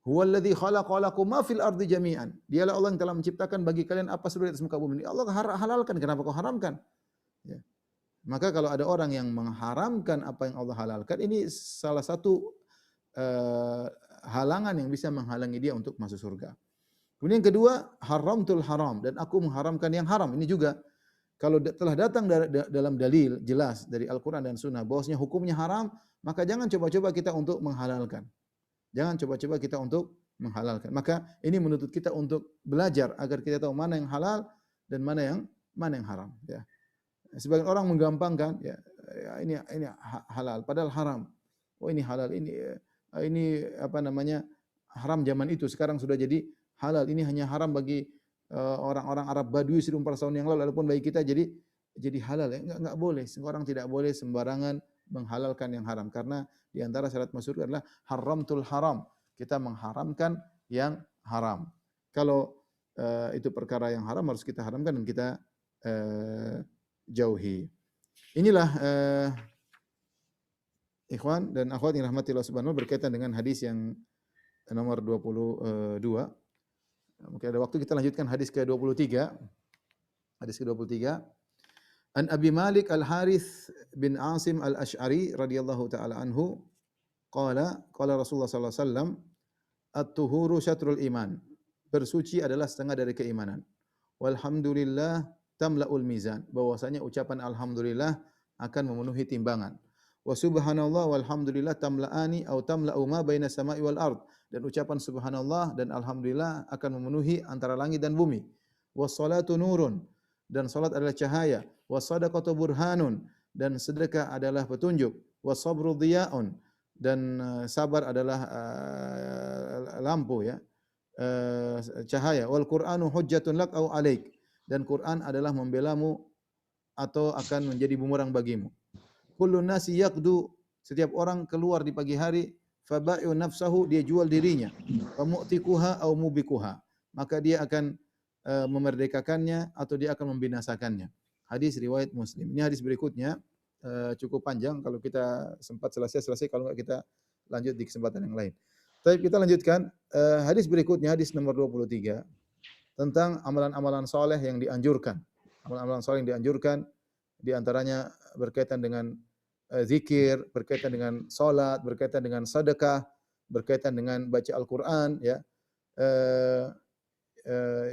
Huwallazi khalaqa lakum ma fil ardi jami'an. Dialah Allah yang telah menciptakan bagi kalian apa seluruh di atas muka bumi. Allah halalkan, kenapa kau haramkan? Ya. Maka kalau ada orang yang mengharamkan apa yang Allah halalkan, ini salah satu halangan yang bisa menghalangi dia untuk masuk surga. Kemudian yang kedua, haramtul haram, dan aku mengharamkan yang haram. Ini juga kalau telah datang dalam dalil jelas dari Al-Quran dan Sunnah bahwasanya hukumnya haram, maka jangan coba-coba kita untuk menghalalkan. Jangan coba-coba kita untuk menghalalkan. Maka ini menuntut kita untuk belajar agar kita tahu mana yang halal dan mana yang haram. Ya. Sebagian orang menggampangkan, ini halal, padahal haram. Oh ini halal, ini haram zaman itu, sekarang sudah jadi halal. Ini hanya haram bagi orang-orang Arab Badui 1400 tahun yang lalu, walaupun bagi kita jadi halal ya. Enggak boleh. Seorang tidak boleh sembarangan menghalalkan yang haram karena di antara syarat masuk surga adalah haramtul haram. Kita mengharamkan yang haram. Kalau itu perkara yang haram harus kita haramkan dan kita jauhi. Inilah ikhwan dan akhwat yang rahmati Allah Subhanahu berkaitan dengan hadis yang nomor 22. Mungkin ada waktu kita lanjutkan hadis ke-23. Hadis ke-23. An Abi Malik Al-Harith bin Asim Al-Asy'ari radhiyallahu taala anhu qala Rasulullah sallallahu alaihi wasallam at-tuhuru syatrul iman. Bersuci adalah setengah dari keimanan. Walhamdulillah tamla'ul mizan. Bahwasanya ucapan alhamdulillah akan memenuhi timbangan. Wa subhanallah walhamdulillah tamla'ani atau tamla'u ma baina sama'i wal ard. Dan ucapan subhanallah dan alhamdulillah akan memenuhi antara langit dan bumi. Was salatu nurun. Dan salat adalah cahaya. Was sadaqatu burhanun. Dan sedekah adalah petunjuk. Was sabru dhiya'un. Dan sabar adalah lampu ya. Cahaya. Wal Qur'anu hujjatun lak au alaik. Dan Quran adalah membelamu atau akan menjadi bumerang bagimu. Kullun nasi yaqdu, setiap orang keluar di pagi hari, fabai'u nafsahu, dia jual dirinya, wa mu'tikuha au mubikuha, maka dia akan memerdekakannya atau dia akan membinasakannya. Hadis riwayat Muslim. Ini hadis berikutnya cukup panjang, kalau kita sempat selesai, kalau enggak kita lanjut di kesempatan yang lain. Baik, kita lanjutkan hadis berikutnya, hadis nomor 23 tentang amalan-amalan saleh yang dianjurkan. Amalan-amalan saleh yang dianjurkan di antaranya berkaitan dengan zikir, berkaitan dengan salat, berkaitan dengan sedekah, berkaitan dengan baca Al-Qur'an ya.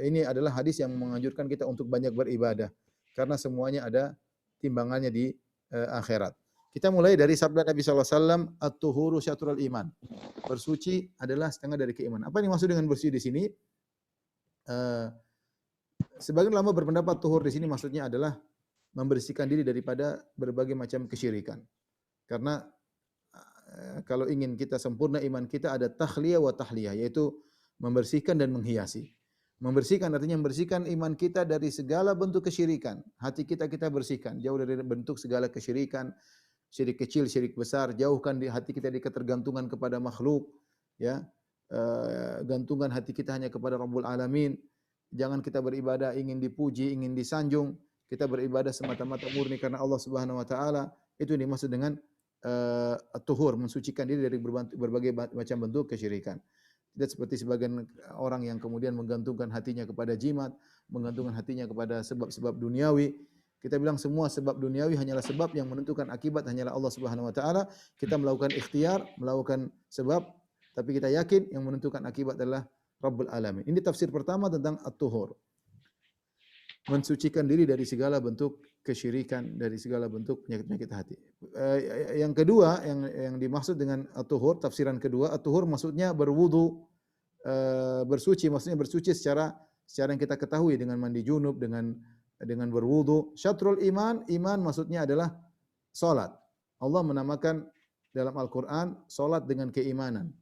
Ini adalah hadis yang menganjurkan kita untuk banyak beribadah karena semuanya ada timbangannya di akhirat. Kita mulai dari sabda Nabi sallallahu alaihi wasallam, at-tuhuru syatrul iman. Bersuci adalah setengah dari keimanan. Apa yang dimaksud dengan bersuci di sini? Sebagian ulama berpendapat tuhur di sini maksudnya adalah membersihkan diri daripada berbagai macam kesyirikan. Karena kalau ingin kita sempurna iman kita ada takhliyah wa tahliyah, yaitu membersihkan dan menghiasi. Membersihkan artinya membersihkan iman kita dari segala bentuk kesyirikan. Hati kita bersihkan, jauh dari bentuk segala kesyirikan, syirik kecil, syirik besar, jauhkan di hati kita dari ketergantungan kepada makhluk, ya. Gantungan hati kita hanya kepada Rabbul Alamin. Jangan kita beribadah ingin dipuji, ingin disanjung. Kita beribadah semata-mata murni karena Allah Subhanahu wa taala. Itu dimaksud dengan at-tuhur, mensucikan diri dari berbagai macam bentuk kesyirikan. Tidak seperti sebagian orang yang kemudian menggantungkan hatinya kepada jimat, menggantungkan hatinya kepada sebab-sebab duniawi. Kita bilang semua sebab duniawi hanyalah sebab, yang menentukan akibat hanyalah Allah Subhanahu wa taala. Kita melakukan ikhtiar, melakukan sebab, tapi kita yakin yang menentukan akibat adalah Rabbul Alamin. Ini tafsir pertama tentang at-tuhur. Mensucikan diri dari segala bentuk kesyirikan, dari segala bentuk penyakit-penyakit hati. Yang kedua yang dimaksud dengan at-tuhur, tafsiran kedua, at-tuhur maksudnya berwudu, bersuci, maksudnya bersuci secara yang kita ketahui dengan mandi junub, dengan berwudu. Syatrul iman, iman maksudnya adalah salat. Allah menamakan dalam Al-Qur'an salat dengan keimanan.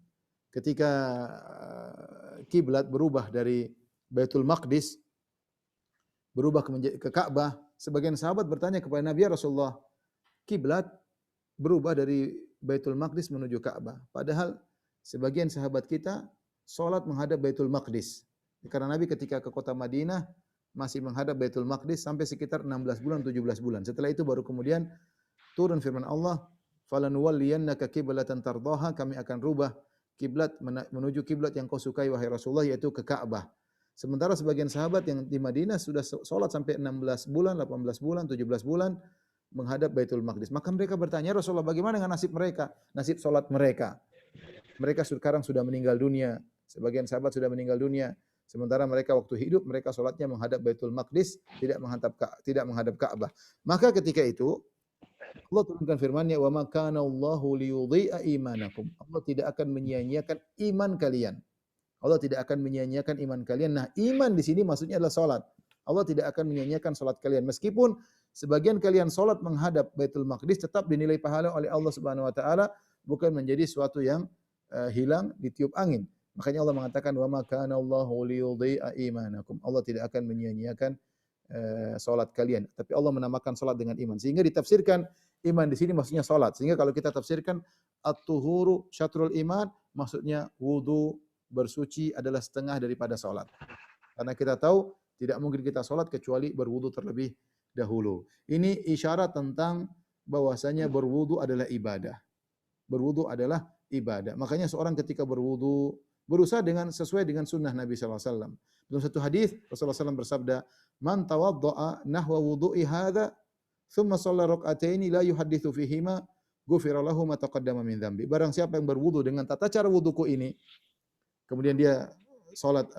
Ketika kiblat berubah dari Baitul Maqdis berubah ke Ka'bah, sebagian sahabat bertanya kepada Nabi, ya Rasulullah, kiblat berubah dari Baitul Maqdis menuju Ka'bah. Padahal sebagian sahabat kita salat menghadap Baitul Maqdis. Karena Nabi ketika ke kota Madinah masih menghadap Baitul Maqdis sampai sekitar 16 bulan, 17 bulan. Setelah itu baru kemudian turun firman Allah, "Falanuwalliyannaka qiblatan tardaha," kami akan rubah kiblat menuju kiblat yang kau sukai wahai Rasulullah, yaitu ke Ka'bah. Sementara sebagian sahabat yang di Madinah sudah salat sampai 16 bulan, 18 bulan, 17 bulan menghadap Baitul Maqdis. Maka mereka bertanya, Rasulullah, bagaimana dengan nasib mereka? Nasib salat mereka. Mereka sekarang sudah meninggal dunia. Sebagian sahabat sudah meninggal dunia. Sementara mereka waktu hidup mereka salatnya menghadap Baitul Maqdis, tidak menghadap Ka'bah. Maka ketika itu Allah turunkan firman-Nya, "Wa ma kana Allahu liyudhi'a imanakum." Allah tidak akan menyia-nyiakan iman kalian. Allah tidak akan menyia-nyiakan iman kalian. Nah, iman di sini maksudnya adalah salat. Allah tidak akan menyia-nyiakan salat kalian. Meskipun sebagian kalian salat menghadap Baitul Maqdis, tetap dinilai pahala oleh Allah Subhanahu wa taala, bukan menjadi suatu yang hilang ditiup angin. Makanya Allah mengatakan wa ma kana Allahu liyudhi'a imanakum. Allah tidak akan menyia-nyiakan salat kalian, tapi Allah menamakan salat dengan iman. Sehingga ditafsirkan iman di sini maksudnya salat. Sehingga kalau kita tafsirkan at-tuhuru syatrul iman, maksudnya wudu bersuci adalah setengah daripada salat. Karena kita tahu tidak mungkin kita salat kecuali berwudu terlebih dahulu. Ini isyarat tentang bahwasanya berwudu adalah ibadah. Berwudu adalah ibadah. Makanya seorang ketika berwudu berusaha sesuai dengan sunnah Nabi sallallahu alaihi wasallam. Dalam satu hadis Rasulullah SAW bersabda, "Man tawadda'a nahwa wudu'i hadza, thumma shalla rak'ataini la yuhadditsu fihima, ghufira lahu ma taqaddama min dzambi." Barang siapa yang berwudu dengan tata cara wuduku ini, kemudian dia salat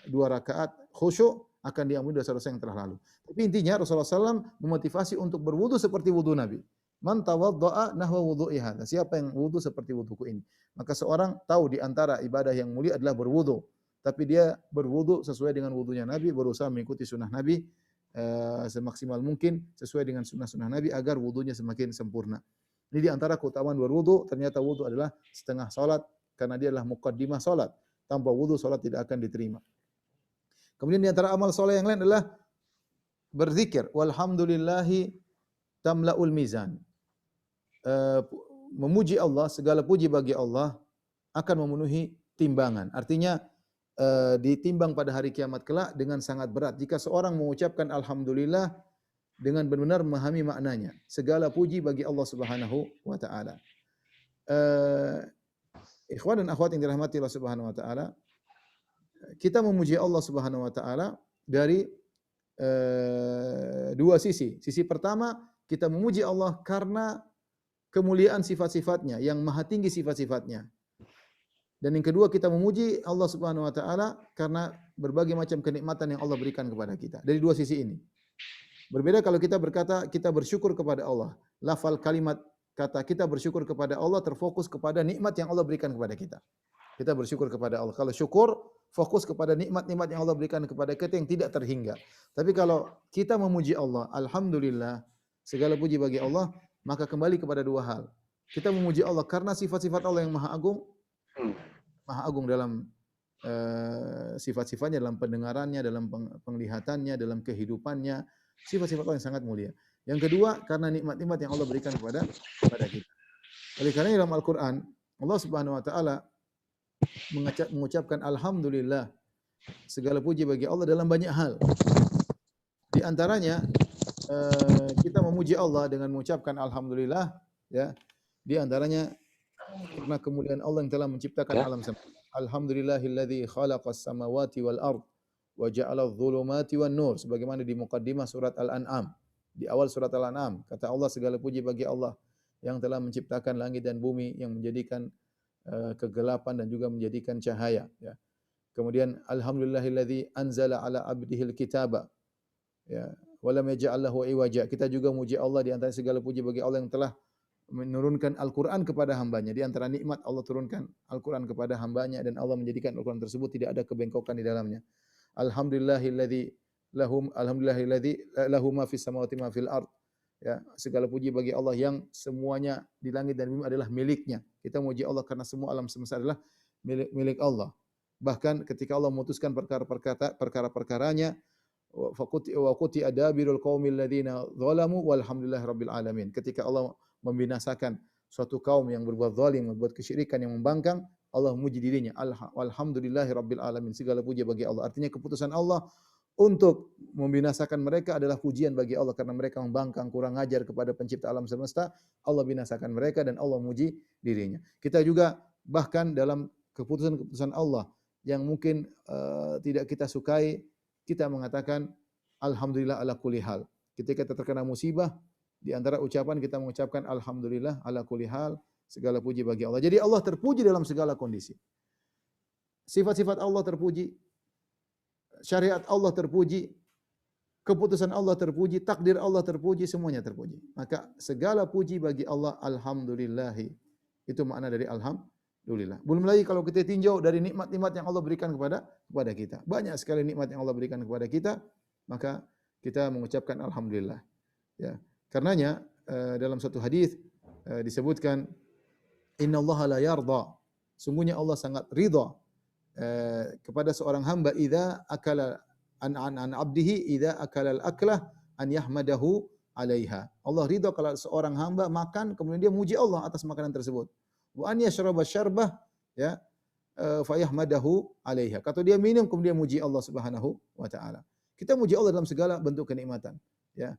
2 rakaat khusyuk, akan diampuni dosa-dosa yang telah lalu. Tapi intinya Rasulullah SAW memotivasi untuk berwudu seperti wudu Nabi. Man tawadda'a nahwa wudu'i hadza. Siapa yang wudu seperti wuduku ini. Maka seorang tahu di antara ibadah yang mulia adalah berwudu. Tapi dia berwudu sesuai dengan wudunya Nabi, berusaha mengikuti sunnah Nabi semaksimal mungkin sesuai dengan sunnah-sunnah Nabi agar wudunya semakin sempurna. Ini di antara keutamaan berwudu, ternyata wudu adalah setengah salat karena dia adalah muqaddimah salat. Tanpa wudu salat tidak akan diterima. Kemudian di antara amal saleh yang lain adalah berzikir. Walhamdulillahi tamla'ul mizan. Memuji Allah, segala puji bagi Allah akan memenuhi timbangan. Artinya ditimbang pada hari kiamat kelak dengan sangat berat. Jika seorang mengucapkan alhamdulillah dengan benar-benar memahami maknanya. Segala puji bagi Allah Subhanahu wa taala. Ikhwan dan akhwat yang dirahmati Allah Subhanahu wa taala, kita memuji Allah Subhanahu wa taala dari dua sisi. Sisi pertama, kita memuji Allah karena kemuliaan sifat-sifatnya, yang maha tinggi sifat-sifatnya. Dan yang kedua, kita memuji Allah Subhanahu wa taala karena berbagai macam kenikmatan yang Allah berikan kepada kita. Dari dua sisi ini. Berbeda kalau kita berkata kita bersyukur kepada Allah. Lafal kalimat kata kita bersyukur kepada Allah terfokus kepada nikmat yang Allah berikan kepada kita. Kita bersyukur kepada Allah. Kalau syukur, fokus kepada nikmat-nikmat yang Allah berikan kepada kita yang tidak terhingga. Tapi kalau kita memuji Allah, alhamdulillah, segala puji bagi Allah, maka kembali kepada dua hal. Kita memuji Allah karena sifat-sifat Allah yang maha agung dalam sifat-sifatnya, dalam pendengarannya, dalam penglihatannya, dalam kehidupannya, sifat-sifat Allah yang sangat mulia. Yang kedua, karena nikmat-nikmat yang Allah berikan kepada kita. Oleh karena dalam Al-Quran, Allah Subhanahu wa taala mengucapkan alhamdulillah, segala puji bagi Allah dalam banyak hal. Di antaranya kita memuji Allah dengan mengucapkan alhamdulillah, ya. Di antaranya karena kemuliaan Allah yang telah menciptakan alam semesta. Alhamdulillahilladzi khalaqas samawati wal ard wa ja'ala adh-dhulumati wan nur, sebagaimana di muqaddimah surat Al-An'am. Di awal surat Al-An'am kata Allah, segala puji bagi Allah yang telah menciptakan langit dan bumi, yang menjadikan kegelapan dan juga menjadikan cahaya, ya. Kemudian alhamdulillahilladzi anzala ala abdihil kitaba, ya, wa lam yaj'al lahu iwaja. Kita juga muji Allah, di antara segala puji bagi Allah yang telah menurunkan Al-Quran kepada hambanya. Di antara nikmat Allah turunkan Al-Quran kepada hambanya dan Allah menjadikan Al-Quran tersebut tidak ada kebengkokan di dalamnya. Alhamdulillahilladzi lahu ma fis samawati ma fil ard. Ya, segala puji bagi Allah yang semuanya di langit dan bumi adalah miliknya. Kita memuji Allah karena semua alam semesta adalah milik Allah. Bahkan ketika Allah memutuskan perkara-perkaranya, wa quti adabirul qaumil ladzina zalamu walhamdulillahi rabbil alamin. Ketika Allah membinasakan suatu kaum yang berbuat zalim, berbuat kesyirikan yang membangkang, Allah memuji dirinya. Alhamdulillahi rabbil alamin. Segala puji bagi Allah. Artinya keputusan Allah untuk membinasakan mereka adalah pujian bagi Allah karena mereka membangkang, kurang ajar kepada pencipta alam semesta. Allah binasakan mereka dan Allah memuji dirinya. Kita juga bahkan dalam keputusan-keputusan Allah yang mungkin tidak kita sukai, kita mengatakan alhamdulillah ala kulli hal. Ketika kita terkena musibah, di antara ucapan kita mengucapkan alhamdulillah ala kulli hal, segala puji bagi Allah. Jadi Allah terpuji dalam segala kondisi. Sifat-sifat Allah terpuji, syariat Allah terpuji, keputusan Allah terpuji, takdir Allah terpuji, semuanya terpuji. Maka segala puji bagi Allah, alhamdulillahi. Itu makna dari alhamdulillah. Belum lagi kalau kita tinjau dari nikmat-nikmat yang Allah berikan kepada kita. Banyak sekali nikmat yang Allah berikan kepada kita, maka kita mengucapkan alhamdulillah. Ya. Karenanya dalam satu hadis disebutkan innallaha la yarda. Sungguhnya Allah sangat ridha kepada seorang hamba idza akala an 'abdihi idza akala al-aklah an yahmadahu 'alaiha. Allah ridha kalau seorang hamba makan kemudian dia muji Allah atas makanan tersebut. Wa an yashraba syarbah ya fayahmadahu 'alaiha. Kata dia minum kemudian muji Allah Subhanahu wa taala. Kita muji Allah dalam segala bentuk kenikmatan, ya.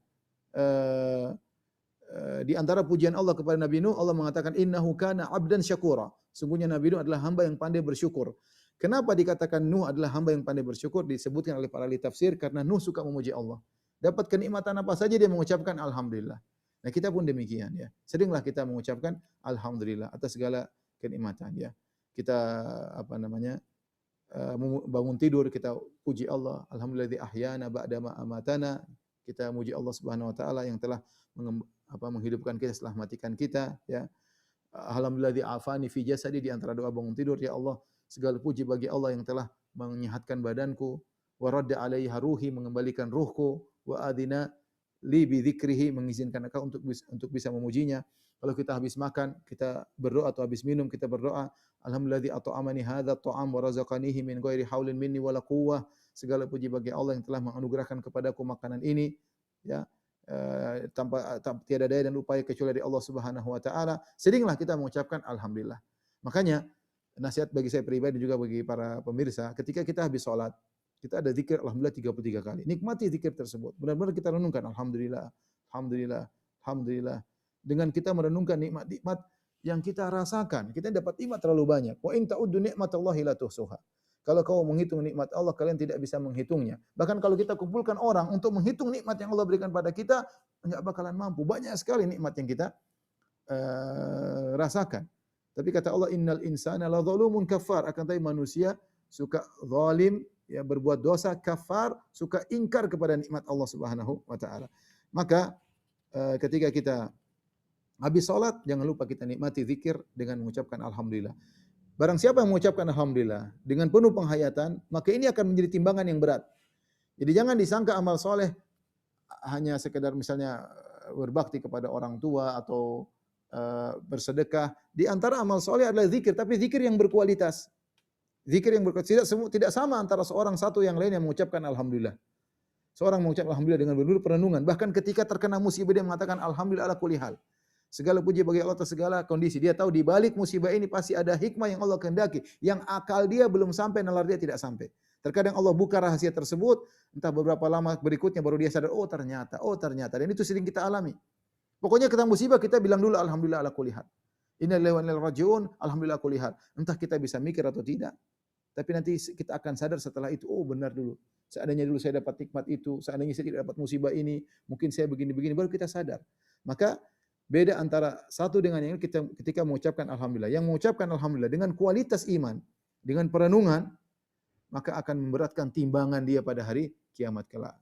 Di antara pujian Allah kepada Nabi Nuh, Allah mengatakan innahu kana 'abdan syakura. Sungguhnya Nabi Nuh adalah hamba yang pandai bersyukur. Kenapa dikatakan Nuh adalah hamba yang pandai bersyukur? Disebutkan oleh para ahli tafsir karena Nuh suka memuji Allah. Dapat kenikmatan apa saja dia mengucapkan alhamdulillah. Nah, kita pun demikian ya. Seringlah kita mengucapkan alhamdulillah atas segala kenikmatan ya. Kita apa namanya? Bangun tidur kita puji Allah, alhamdulilladzi ahyana ba'da ma amatana. Kita muji Allah Subhanahu wa taala yang telah menghidupkan kita setelah matikan kita ya. Alhamdulilladzi afani fi jasadi, di antara doa bangun tidur, ya Allah segala puji bagi Allah yang telah menyehatkan badanku, wa radda alaiha ruhi, mengembalikan ruhku, wa adina li bi dzikrihi, mengizinkan engkau untuk bisa memujinya. Kalau kita habis makan, kita berdoa, atau habis minum kita berdoa, alhamdulilladzi at'amani hadzal ta'am wa razaqanihi min ghairi haulin minni wala quwwah. Segala puji bagi Allah yang telah menganugerahkan kepadaku makanan ini ya. Tanpa tiada daya dan upaya kecuali dari Allah Subhanahu wa taala. Seringlah kita mengucapkan alhamdulillah. Makanya nasihat bagi saya pribadi dan juga bagi para pemirsa, ketika kita habis salat, kita ada zikir alhamdulillah 33 kali. Nikmati zikir tersebut. Benar-benar kita renungkan alhamdulillah, alhamdulillah, alhamdulillah. Dengan kita merenungkan nikmat-nikmat yang kita rasakan, kita dapat nikmat terlalu banyak. Wa in ta'uddu ni'matallahi la tuhsuha. Kalau kau menghitung nikmat Allah, kalian tidak bisa menghitungnya. Bahkan kalau kita kumpulkan orang untuk menghitung nikmat yang Allah berikan pada kita, enggak bakalan mampu. Banyak sekali nikmat yang kita rasakan. Tapi kata Allah, innal insana la zalumun kafar. Akan tapi manusia suka zalim, ya, berbuat dosa, kafar, suka ingkar kepada nikmat Allah Subhanahu wa taala. Maka ketika kita habis salat, jangan lupa kita nikmati zikir dengan mengucapkan alhamdulillah. Barang siapa yang mengucapkan alhamdulillah dengan penuh penghayatan, maka ini akan menjadi timbangan yang berat. Jadi jangan disangka amal soleh hanya sekedar misalnya berbakti kepada orang tua atau bersedekah. Di antara amal soleh adalah zikir, tapi zikir yang berkualitas. Zikir yang berkualitas. Tidak sama antara seorang satu yang lain yang mengucapkan alhamdulillah. Seorang mengucapkan alhamdulillah dengan benar perenungan. Bahkan ketika terkena musibah dia mengatakan alhamdulillah ala kulli hal. Segala puji bagi Allah atas segala kondisi. Dia tahu di balik musibah ini pasti ada hikmah yang Allah kehendaki, yang akal dia belum sampai, nalar dia tidak sampai. Terkadang Allah buka rahasia tersebut, entah beberapa lama berikutnya baru dia sadar, oh ternyata. Dan itu sering kita alami. Pokoknya kita musibah, kita bilang dulu alhamdulillah ala kulli hal. Inna lillahi wa inna ilaihi raji'un, alhamdulillah ala kulli hal. Entah kita bisa mikir atau tidak, tapi nanti kita akan sadar setelah itu, oh benar dulu. Seandainya dulu saya dapat nikmat itu, seandainya saya tidak dapat musibah ini, mungkin saya begini-begini, baru kita sadar. Maka beda antara satu dengan yang lain ketika mengucapkan alhamdulillah. Yang mengucapkan alhamdulillah dengan kualitas iman, dengan perenungan, maka akan memberatkan timbangan dia pada hari kiamat kelak.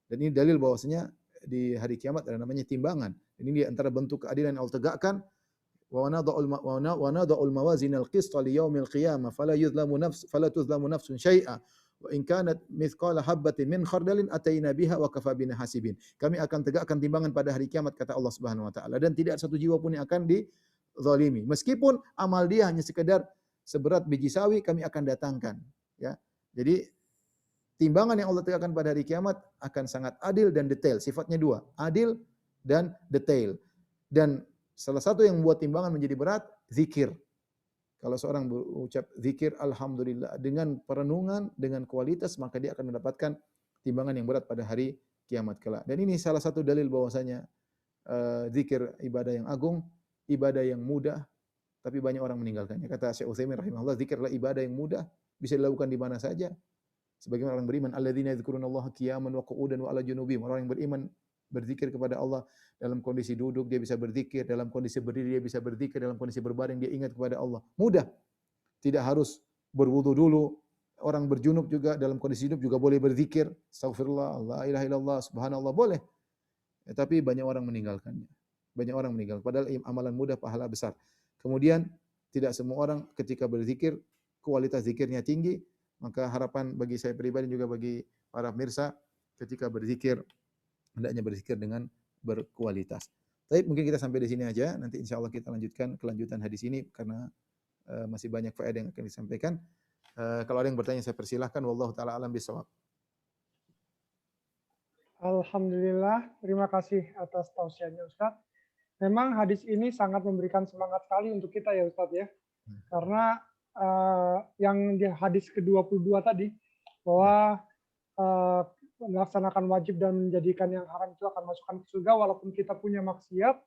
Dan ini dalil bahwasanya di hari kiamat ada namanya timbangan. Ini di antara bentuk keadilan yang Allah tegakkan. Wa nada'ul mawazinal qista li yaumil qiyamah fala tuzlamu nafsun syai'a. Wa in kanat mithqala habbatin min khardalin ataina biha wa kafa bina hasibin. Kami akan tegakkan timbangan pada hari kiamat, kata Allah Subhanahu wa taala, dan tidak satu jiwa pun yang akan dizalimi. Meskipun amal dia hanya sekedar seberat biji sawi, kami akan datangkan, ya. Jadi timbangan yang Allah tegakkan pada hari kiamat akan sangat adil dan detail. Sifatnya dua, adil dan detail. Dan salah satu yang membuat timbangan menjadi berat, zikir. Kalau seorang berucap zikir alhamdulillah dengan perenungan, dengan kualitas, maka dia akan mendapatkan timbangan yang berat pada hari kiamat kelak. Dan ini salah satu dalil bahwasanya zikir ibadah yang agung, ibadah yang mudah, tapi banyak orang meninggalkannya. Kata Syekh Utsaimin rahimahullah, zikir adalah ibadah yang mudah, bisa dilakukan di mana saja. Sebagaimana orang beriman, alladzina yadhkurunallaha qiyaman wa qu'udan wa 'ala junubihim. Orang yang beriman berzikir kepada Allah dalam kondisi duduk dia bisa berzikir, dalam kondisi berdiri dia bisa berzikir, dalam kondisi berbaring dia ingat kepada Allah. Mudah. Tidak harus berwudu dulu. Orang berjunub juga dalam kondisi hidup juga boleh berzikir. Astaghfirullah, la ilaha illallah, subhanallah, boleh. Ya, tapi banyak orang meninggalkannya. Banyak orang meninggal. Padahal amalan mudah, pahala besar. Kemudian tidak semua orang ketika berzikir kualitas zikirnya tinggi. Maka harapan bagi saya pribadi juga bagi para pemirsa ketika berzikir hendaknya berzikir dengan berkualitas. Tapi mungkin kita sampai di sini aja. Nanti insyaallah kita lanjutkan kelanjutan hadis ini karena masih banyak faedah yang akan disampaikan. Kalau ada yang bertanya saya persilahkan. Wallahu taala alam bisawab. Alhamdulillah, terima kasih atas tausiahnya Ustadz. Memang hadis ini sangat memberikan semangat sekali untuk kita ya Ustadz ya. Karena yang di hadis ke-22 tadi, bahwa melaksanakan wajib dan menjadikan yang haram itu akan masukkan ke surga walaupun kita punya maksiat,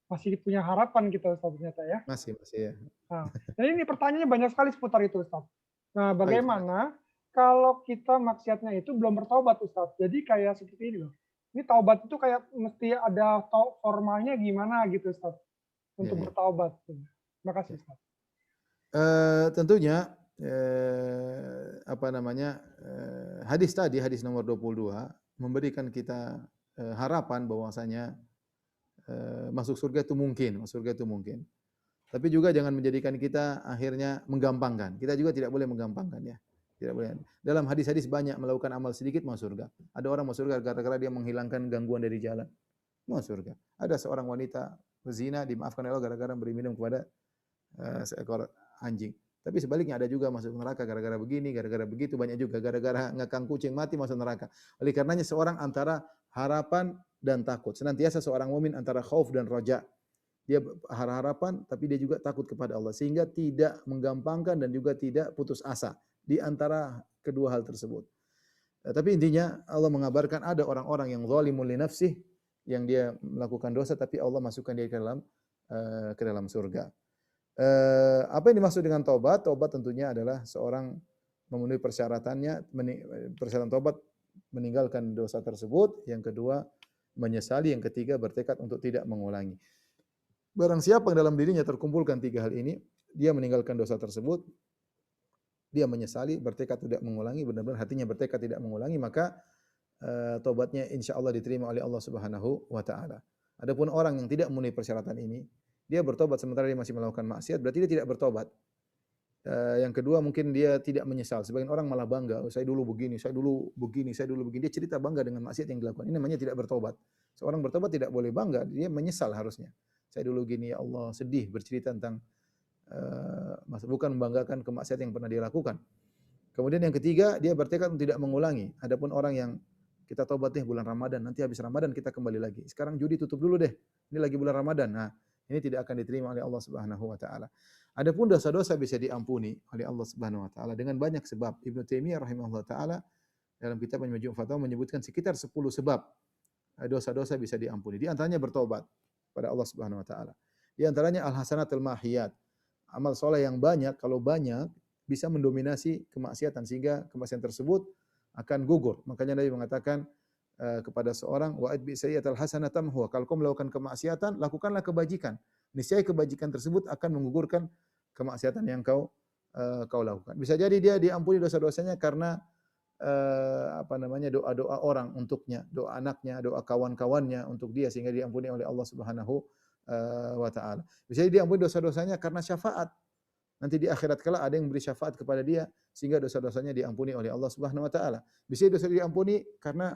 masih punya harapan kita Ustadz ternyata ya. Masih ya. Nah, jadi ini pertanyaannya banyak sekali seputar itu Ustadz. Nah, Baik. bagaimana kalau kita maksiatnya itu belum bertobat Ustadz? Jadi kayak seperti ini loh. Ini taubat itu kayak mesti ada formalnya gimana gitu Ustadz untuk Ya. bertaubat. Terima kasih Ustadz. Tentunya hadis tadi, hadis nomor 22 memberikan kita harapan bahwasanya masuk surga itu mungkin. Tapi juga jangan menjadikan kita akhirnya menggampangkan. Kita juga tidak boleh menggampangkan ya. Tidak boleh. Dalam hadis-hadis banyak melakukan amal sedikit masuk surga. Ada orang masuk surga gara-gara dia menghilangkan gangguan dari jalan. Masuk surga. Ada seorang wanita berzina dimaafkan Allah gara-gara beri minum kepada seekor anjing. Tapi sebaliknya ada juga masuk neraka gara-gara begini, gara-gara begitu, banyak juga gara-gara ngekang kucing mati masuk neraka. Oleh karenanya seorang antara harapan dan takut. Senantiasa seorang mukmin antara khauf dan roja. Dia harapan tapi dia juga takut kepada Allah sehingga tidak menggampangkan dan juga tidak putus asa di antara kedua hal tersebut. Tapi intinya Allah mengabarkan ada orang-orang yang zalimun li nafsih yang dia melakukan dosa tapi Allah masukkan dia ke dalam surga. Apa yang dimaksud dengan taubat? Taubat tentunya adalah seorang memenuhi persyaratannya, persyaratan taubat meninggalkan dosa tersebut, yang kedua menyesali, yang ketiga bertekad untuk tidak mengulangi. Barang siapa yang dalam dirinya terkumpulkan tiga hal ini, dia meninggalkan dosa tersebut, dia menyesali, bertekad tidak mengulangi, benar-benar hatinya bertekad tidak mengulangi, maka taubatnya insyaallah diterima oleh Allah Subhanahu wa taala. Adapun orang yang tidak memenuhi persyaratan ini, dia bertobat sementara dia masih melakukan maksiat, berarti dia tidak bertobat. Yang kedua mungkin dia tidak menyesal. Sebagian orang malah bangga, saya dulu begini, saya dulu begini, saya dulu begini. Dia cerita bangga dengan maksiat yang dilakukan. Ini namanya tidak bertobat. Seorang bertobat tidak boleh bangga, dia menyesal harusnya. Saya dulu gini, ya Allah, sedih bercerita tentang bukan membanggakan kemaksiatan yang pernah dia lakukan. Kemudian yang ketiga, dia bertekad untuk tidak mengulangi. Adapun orang yang kita tobat deh bulan Ramadan, nanti habis Ramadan kita kembali lagi. Sekarang judi tutup dulu deh. Ini lagi bulan Ramadan. Nah, ini tidak akan diterima oleh Allah Subhanahu wa taala. Adapun dosa-dosa bisa diampuni oleh Allah Subhanahu wa taala dengan banyak sebab. Ibnu Taimiyah rahimahullah taala dalam kitab Majmu' Fatawa menyebutkan sekitar 10 sebab dosa-dosa bisa diampuni. Di antaranya bertobat pada Allah Subhanahu wa taala. Di antaranya al-hasanatul mahiyat. Amal soleh yang banyak, kalau banyak bisa mendominasi kemaksiatan sehingga kemaksiatan tersebut akan gugur. Makanya Nabi mengatakan kepada seorang, wa'id bi sayyi'atal hasanatan huwa. Kalau kau melakukan kemaksiatan, lakukanlah kebajikan. Niscaya kebajikan tersebut akan menggugurkan kemaksiatan yang kau lakukan. Bisa jadi dia diampuni dosa-dosanya karena doa-doa orang untuknya, doa anaknya, doa kawan-kawannya untuk dia sehingga diampuni oleh Allah Subhanahu wa taala. Bisa jadi diampuni dosa-dosanya karena syafaat. Nanti di akhirat kala ada yang beri syafaat kepada dia sehingga dosa-dosanya diampuni oleh Allah Subhanahu wa taala. Bisa dosa diampuni karena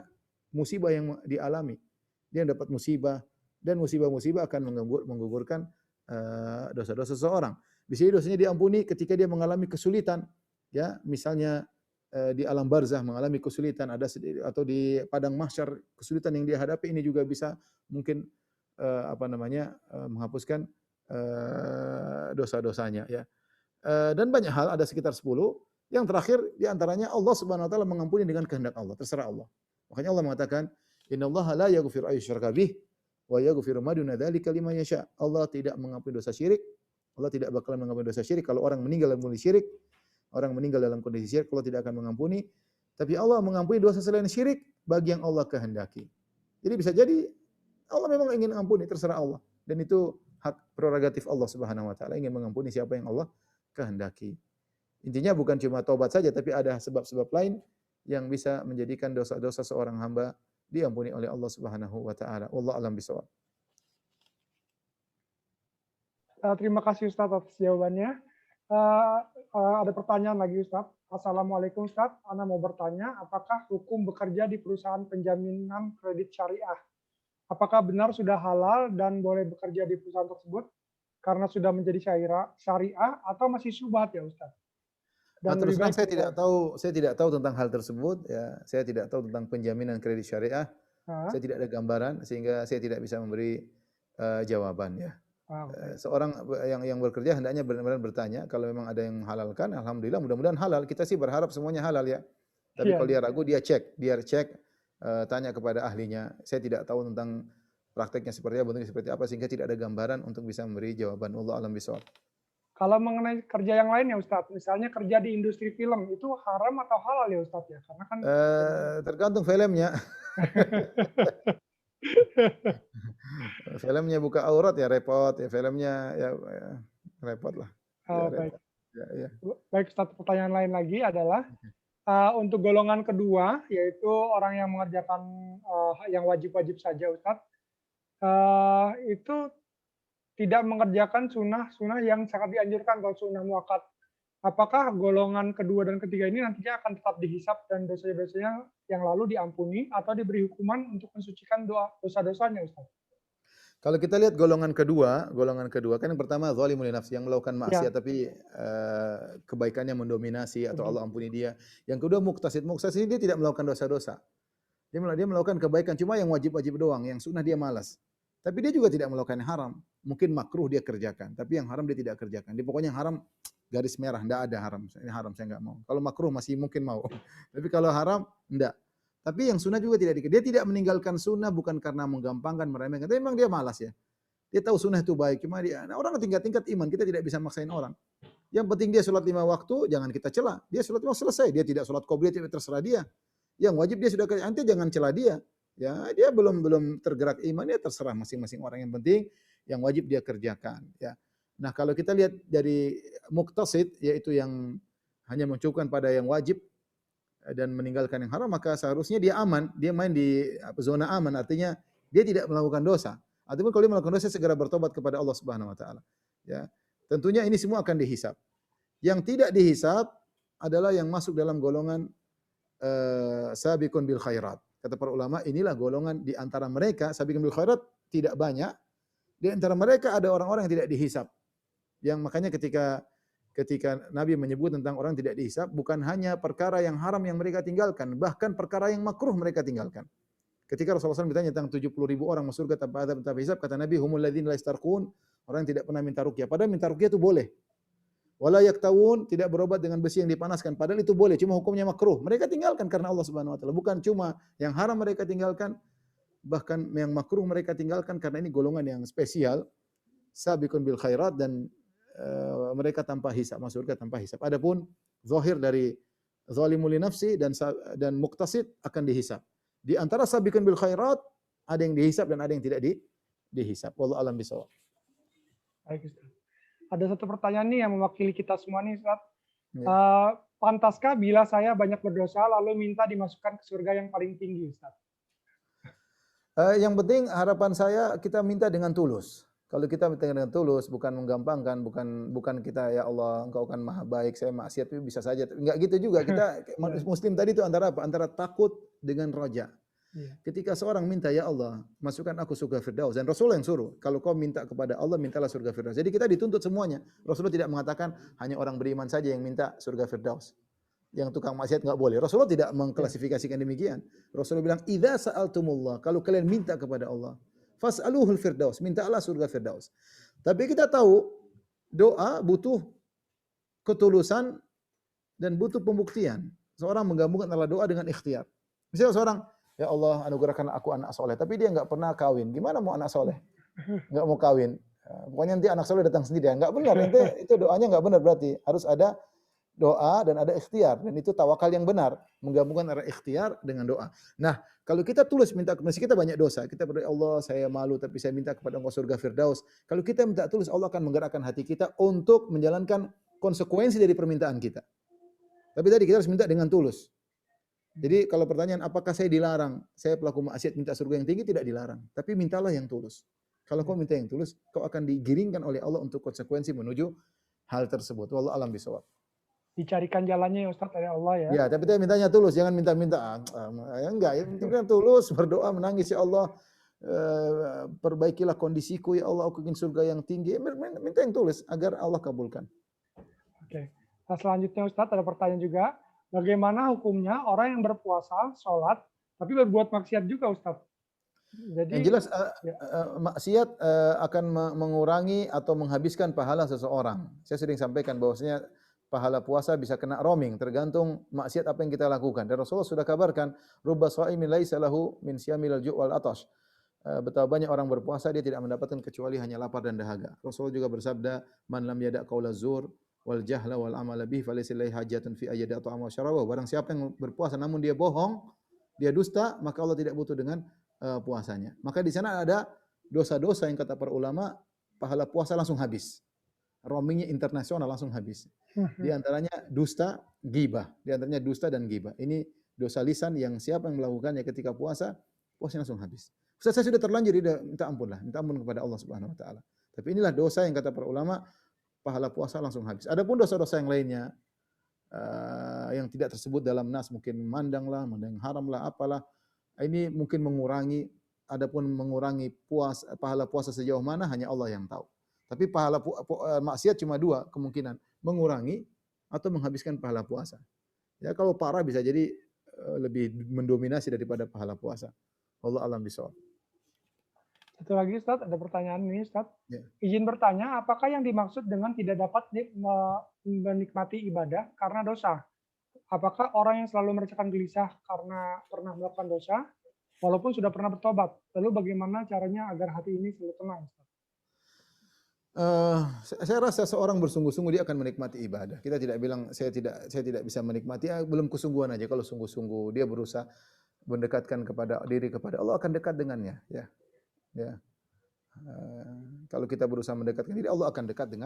musibah yang dialami. Dia dapat musibah dan musibah-musibah akan menggugurkan dosa-dosa seseorang. Bisa dosanya diampuni ketika dia mengalami kesulitan, ya, misalnya di alam barzah mengalami kesulitan atau di padang mahsyar kesulitan yang dia hadapi, ini juga bisa mungkin menghapuskan dosa-dosanya, ya. Dan banyak hal, ada sekitar 10. Yang terakhir di antaranya Allah Subhanahu wa taala mengampuni dengan kehendak Allah, terserah Allah. Makanya Allah mengatakan, "Innallaha la yaghfiru ayyusyraka bih wa yaghfiru ma duna dzalika liman yasha." Allah tidak mengampuni dosa syirik. Allah tidak bakalan mengampuni dosa syirik. Kalau orang meninggal dalam kondisi syirik, Allah tidak akan mengampuni. Tapi Allah mengampuni dosa selain syirik bagi yang Allah kehendaki. Jadi bisa jadi Allah memang ingin mengampuni, terserah Allah. Dan itu hak prerogatif Allah Subhanahu wa taala, ingin mengampuni siapa yang Allah kehendaki. Intinya bukan cuma taubat saja, tapi ada sebab-sebab lain yang bisa menjadikan dosa-dosa seorang hamba diampuni oleh Allah Subhanahu wa taala. Wallahu a'lam bishawab. Terima kasih Ustaz atas jawabannya. Ada pertanyaan lagi Ustaz. Assalamualaikum Ustaz, Ana mau bertanya, apakah hukum bekerja di perusahaan penjaminan kredit syariah? Apakah benar sudah halal dan boleh bekerja di perusahaan tersebut karena sudah menjadi syariah atau masih syubhat ya Ustaz? dan Terus lebih terang baik saya tidak tahu tentang hal tersebut ya. Saya tidak tahu tentang penjaminan kredit syariah. ah, Saya tidak ada gambaran sehingga saya tidak bisa memberi jawaban ya. oke. Seorang yang bekerja hendaknya benar-benar bertanya kalau memang ada yang menghalalkan, alhamdulillah mudah-mudahan halal. Kita sih berharap semuanya halal ya. Tapi Iya, kalau iya. dia ragu biar cek tanya kepada ahlinya. Saya tidak tahu tentang prakteknya seperti apa, bentuknya seperti apa sehingga tidak ada gambaran untuk bisa memberi jawaban. Allah alam bisawab. Kalau mengenai kerja yang lain ya Ustadz, misalnya kerja di industri film, itu haram atau halal ya Ustadz ya? Karena kan Tergantung filmnya. Filmnya buka aurat ya repot, ya filmnya ya repot lah. Ya baik. repot. Ya, ya. Baik Ustadz, pertanyaan lain lagi adalah, untuk golongan kedua, yaitu orang yang mengerjakan, yang wajib-wajib saja Ustadz, itu tidak mengerjakan sunnah-sunnah yang sangat dianjurkan kalau sunnah muakkad. Apakah golongan kedua dan ketiga ini nantinya akan tetap dihisap dan dosa-dosanya yang lalu diampuni atau diberi hukuman untuk mensucikan dosa-dosanya, Ustaz? Kalau kita lihat golongan kedua kan yang pertama zalimun li nafsi yang melakukan Ya, maksiat tapi kebaikannya mendominasi atau betul. Allah ampuni dia. Yang kedua muktasid. Muktasid ini dia tidak melakukan dosa-dosa. Dia melakukan kebaikan cuma yang wajib-wajib doang, yang sunnah dia malas. Tapi dia juga tidak melakukan yang haram. Mungkin makruh dia kerjakan, tapi yang haram dia tidak kerjakan. Dia pokoknya yang haram garis merah, enggak ada haram. Ini haram saya enggak mau. Kalau makruh masih mungkin mau. Tapi kalau haram enggak. Tapi yang sunnah juga tidak dia tidak meninggalkan sunnah bukan karena menggampangkan, meremehkan. Tapi memang dia malas ya. Dia tahu sunnah itu baik, cuma dia orang tingkat-tingkat iman, kita tidak bisa maksain orang. Yang penting dia sholat 5 waktu, jangan kita cela. Dia sholat 5 selesai, dia tidak sholat qobliyah, terserah dia. Yang wajib dia sudah kerja, nanti jangan cela dia. Ya, dia belum tergerak iman, ya terserah masing-masing orang. Yang penting yang wajib dia kerjakan. Ya. Nah kalau kita lihat dari muktasid, yaitu yang hanya mencukupkan pada yang wajib dan meninggalkan yang haram, maka seharusnya dia aman, dia main di zona aman, artinya dia tidak melakukan dosa. Ataupun kalau dia melakukan dosa segera bertobat kepada Allah Subhanahu Wa Taala. Ya, tentunya ini semua akan dihisap. Yang tidak dihisap adalah yang masuk dalam golongan sabiqun bil khairat. Kata para ulama, inilah golongan di antara mereka, sabiqun bil khairat tidak banyak. Di antara mereka ada orang-orang yang tidak dihisap. Yang makanya ketika Nabi menyebut tentang orang tidak dihisap, bukan hanya perkara yang haram yang mereka tinggalkan, bahkan perkara yang makruh mereka tinggalkan. Ketika Rasulullah SAW ditanya tentang 70.000 orang masuk surga tanpa azab, tanpa hisab, kata Nabi, humul ladzina la yastarqun, orang yang tidak pernah minta ruqyah. Padahal minta ruqyah itu boleh. Wala yaktawun, tidak berobat dengan besi yang dipanaskan. Padahal itu boleh, cuma hukumnya makruh. Mereka tinggalkan karena Allah Subhanahu wa taala. Bukan cuma yang haram mereka tinggalkan, bahkan yang makruh mereka tinggalkan karena ini golongan yang spesial, sabiqun bil khairat, dan mereka tanpa hisab, masuk surga tanpa hisab. Adapun zahir dari zalimul li nafsi dan muktasid akan dihisab. Di antara sabiqun bil khairat ada yang dihisab dan ada yang tidak dihisab. Wallahu alam bisawab. Baik, Ustaz. Ada satu pertanyaan nih yang mewakili kita semua nih, Ustaz. Ya. Pantaskah bila saya banyak berdosa lalu minta dimasukkan ke surga yang paling tinggi, Ustaz? Yang penting harapan saya kita minta dengan tulus. Kalau kita minta dengan tulus, bukan menggampangkan, bukan kita ya Allah Engkau kan maha baik, saya maksiat itu bisa saja. Enggak gitu juga. Kita Muslim tadi itu antara apa? Antara takut dengan roja. Iya. Ketika seorang minta ya Allah masukkan aku surga Firdaus, dan Rasulullah yang suruh, kalau kau minta kepada Allah mintalah surga Firdaus. Jadi kita dituntut semuanya. Rasulullah tidak mengatakan hanya orang beriman saja yang minta surga Firdaus. Yang tukang maksiat enggak boleh. Rasulullah tidak mengklasifikasikan demikian. Rasulullah bilang, "Idza sa'altumullah," kalau kalian minta kepada Allah, fas'aluhul firdaus, mintalah surga Firdaus. Tapi kita tahu doa butuh ketulusan dan butuh pembuktian. Seorang menggabungkan antara doa dengan ikhtiar. Misalnya seorang, ya Allah anugerahkan aku anak soleh, tapi dia enggak pernah kawin. Gimana mau anak soleh? Enggak mau kawin. Pokoknya nanti anak soleh datang sendiri. Enggak benar. Itu doanya enggak benar berarti. Harus ada doa dan ada ikhtiar, dan itu tawakal yang benar, menggabungkan antara ikhtiar dengan doa. Nah, kalau kita tulus minta, meski kita banyak dosa, kita berdoa Allah saya malu tapi saya minta kepada Engkau surga Firdaus. Kalau kita minta tulus, Allah akan menggerakkan hati kita untuk menjalankan konsekuensi dari permintaan kita. Tapi tadi kita harus minta dengan tulus. Jadi kalau pertanyaan apakah saya dilarang, saya pelaku maksiat minta surga yang tinggi, tidak dilarang, tapi mintalah yang tulus. Kalau kau minta yang tulus, kau akan digiringkan oleh Allah untuk konsekuensi menuju hal tersebut. Wallahu a'lam bishawab. Dicarikan jalannya ya Ustaz oleh Allah ya. Ya, tapi dia mintanya tulus, jangan minta-minta. Enggak, ya penting tulus, berdoa, menangis ya Allah, perbaikilah kondisiku ya Allah, aku ingin surga yang tinggi. Minta yang tulus agar Allah kabulkan. Oke. Nah, selanjutnya Ustadz ada pertanyaan juga, bagaimana hukumnya orang yang berpuasa, sholat, tapi berbuat maksiat juga Ustadz? Yang Jadi, jelas ya, maksiat akan mengurangi atau menghabiskan pahala seseorang. Saya sering sampaikan bahwasanya pahala puasa bisa kena roaming, tergantung maksiat apa yang kita lakukan. Dan Rasulullah sudah kabarkan, rubba shaimin laisa lahu min siyamil ju' wal atash. Betapa banyak orang berpuasa dia tidak mendapatkan kecuali hanya lapar dan dahaga. Rasulullah juga bersabda, "Man lam yada' qaula zur wal jahla wal amala bihi falaysa lillahi hajatun fi ayyada ta'ama wa syaraba." Barang siapa yang berpuasa namun dia bohong, dia dusta, maka Allah tidak butuh dengan puasanya. Maka di sana ada dosa-dosa yang kata para ulama pahala puasa langsung habis. Roamingnya internasional langsung habis. Di antaranya dusta, ghibah. Di antaranya dusta dan ghibah. Ini dosa lisan yang siapa yang melakukannya ketika puasa, puasanya langsung habis. Ustaz, saya sudah terlanjur, dia minta ampun lah, minta ampun kepada Allah Subhanahu wa taala. Tapi inilah dosa yang kata para ulama pahala puasa langsung habis. Adapun dosa-dosa yang lainnya yang tidak tersebut dalam nas, mungkin mandang haram lah, apalah, ini mungkin mengurangi, adapun mengurangi pahala puasa sejauh mana hanya Allah yang tahu. Tapi pahala maksiat cuma dua kemungkinan, mengurangi atau menghabiskan pahala puasa. Ya kalau parah bisa jadi lebih mendominasi daripada pahala puasa. Allah alam bisawab. satu lagi Ustadz, ada pertanyaan ini Ustadz. Ya. Izin bertanya, apakah yang dimaksud dengan tidak dapat menikmati ibadah karena dosa? Apakah orang yang selalu merasakan gelisah karena pernah melakukan dosa, walaupun sudah pernah bertobat? Lalu bagaimana caranya agar hati ini selalu tenang? Saya rasa seorang bersungguh-sungguh dia akan menikmati ibadah. Kita tidak bilang saya tidak bisa menikmati, belum kesungguhan aja. Kalau sungguh-sungguh dia berusaha mendekatkan kepada diri kepada Allah akan dekat dengannya. Ya, ya. Kalau kita berusaha mendekatkan diri, Allah akan dekat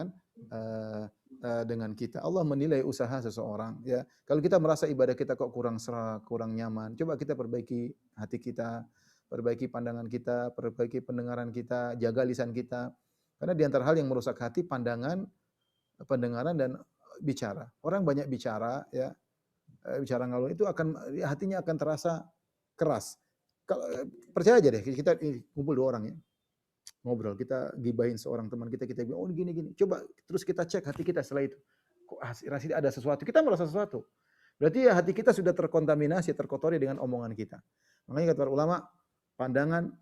dengan kita. Allah menilai usaha seseorang. Ya, kalau kita merasa ibadah kita kok kurang serak, kurang nyaman, coba kita perbaiki hati kita, perbaiki pandangan kita, perbaiki pendengaran kita, jaga lisan kita. Karena di antara hal yang merusak hati pendengaran dan bicara. Orang banyak bicara, ya, bicara ngalor itu hatinya akan terasa keras. Kalau percaya aja deh, kita kumpul dua orang ya, ngobrol, kita gibahin seorang teman kita bilang, oh gini. Coba terus kita cek hati kita setelah itu. Kok rasanya ada sesuatu? Kita merasa sesuatu. Berarti ya hati kita sudah terkontaminasi, terkotori dengan omongan kita. Makanya kata para ulama, pandangan,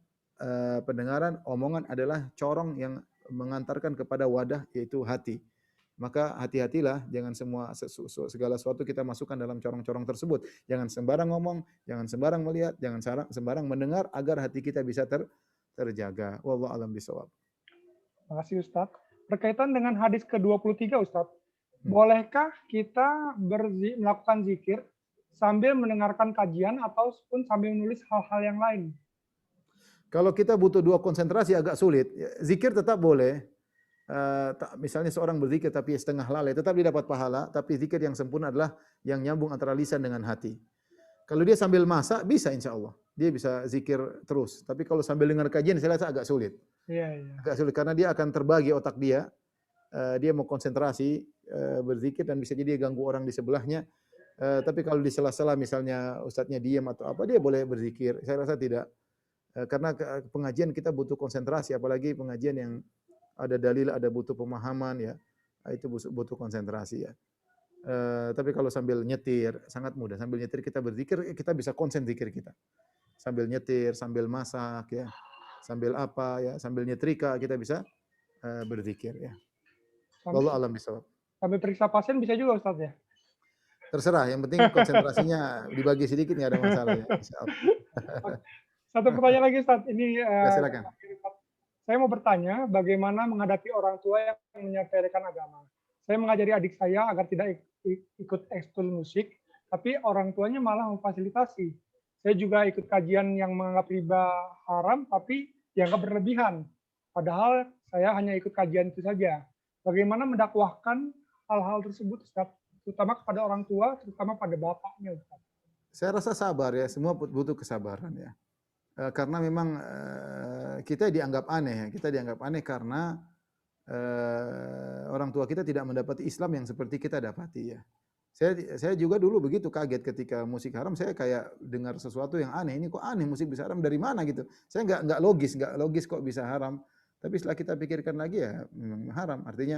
pendengaran, omongan adalah corong yang mengantarkan kepada wadah, yaitu hati. Maka hati-hatilah, jangan segala sesuatu kita masukkan dalam corong-corong tersebut. Jangan sembarang ngomong, jangan sembarang melihat, jangan sembarang mendengar, agar hati kita bisa terjaga. Wallahu a'lam bishawab. Terima kasih Ustadz. Berkaitan dengan hadis ke-23 Ustadz, bolehkah kita melakukan zikir sambil mendengarkan kajian ataupun sambil menulis hal-hal yang lain? Kalau kita butuh dua konsentrasi agak sulit. Zikir tetap boleh. Misalnya seorang berzikir tapi setengah lalai, tetap dia dapat pahala. Tapi zikir yang sempurna adalah yang nyambung antara lisan dengan hati. Kalau dia sambil masak, bisa insya Allah. Dia bisa zikir terus. Tapi kalau sambil dengar kajian, saya rasa agak sulit. Iya. Agak sulit karena dia akan terbagi otak dia. Dia mau konsentrasi berzikir dan bisa jadi dia ganggu orang di sebelahnya. Tapi kalau di sela-sela misalnya ustadznya diam atau apa, dia boleh berzikir. Saya rasa tidak. Karena pengajian kita butuh konsentrasi, apalagi pengajian yang ada dalil, ada butuh pemahaman ya, itu butuh konsentrasi ya. Tapi kalau sambil nyetir sangat mudah. Sambil nyetir kita berzikir, kita bisa konsen zikir kita. Sambil nyetir, sambil masak ya, sambil apa ya, sambil nyetrika kita bisa berzikir ya. Wallahu a'lam bishawab. Sambil periksa pasien bisa juga Ustaz ya? Terserah, yang penting konsentrasinya dibagi sedikit nggak ada masalah ya. Insyaallah. Satu pertanyaan lagi Ustaz, ini Ya, silakan. saya mau bertanya bagaimana menghadapi orang tua yang menyepelekan agama. Saya mengajari adik saya agar tidak ikut ekskul musik, tapi orang tuanya malah memfasilitasi. Saya juga ikut kajian yang menganggap riba haram, tapi dianggap berlebihan. Padahal saya hanya ikut kajian itu saja. Bagaimana mendakwahkan hal-hal tersebut, Ustaz? Terutama kepada orang tua, terutama pada bapaknya, Ustaz. Saya rasa sabar ya, semua butuh kesabaran ya. Karena memang kita dianggap aneh, karena orang tua kita tidak mendapati Islam yang seperti kita dapati ya. Saya juga dulu begitu kaget ketika musik haram, saya kayak dengar sesuatu yang aneh, ini kok aneh musik bisa haram dari mana gitu. Saya nggak logis kok bisa haram. Tapi setelah kita pikirkan lagi ya memang haram. Artinya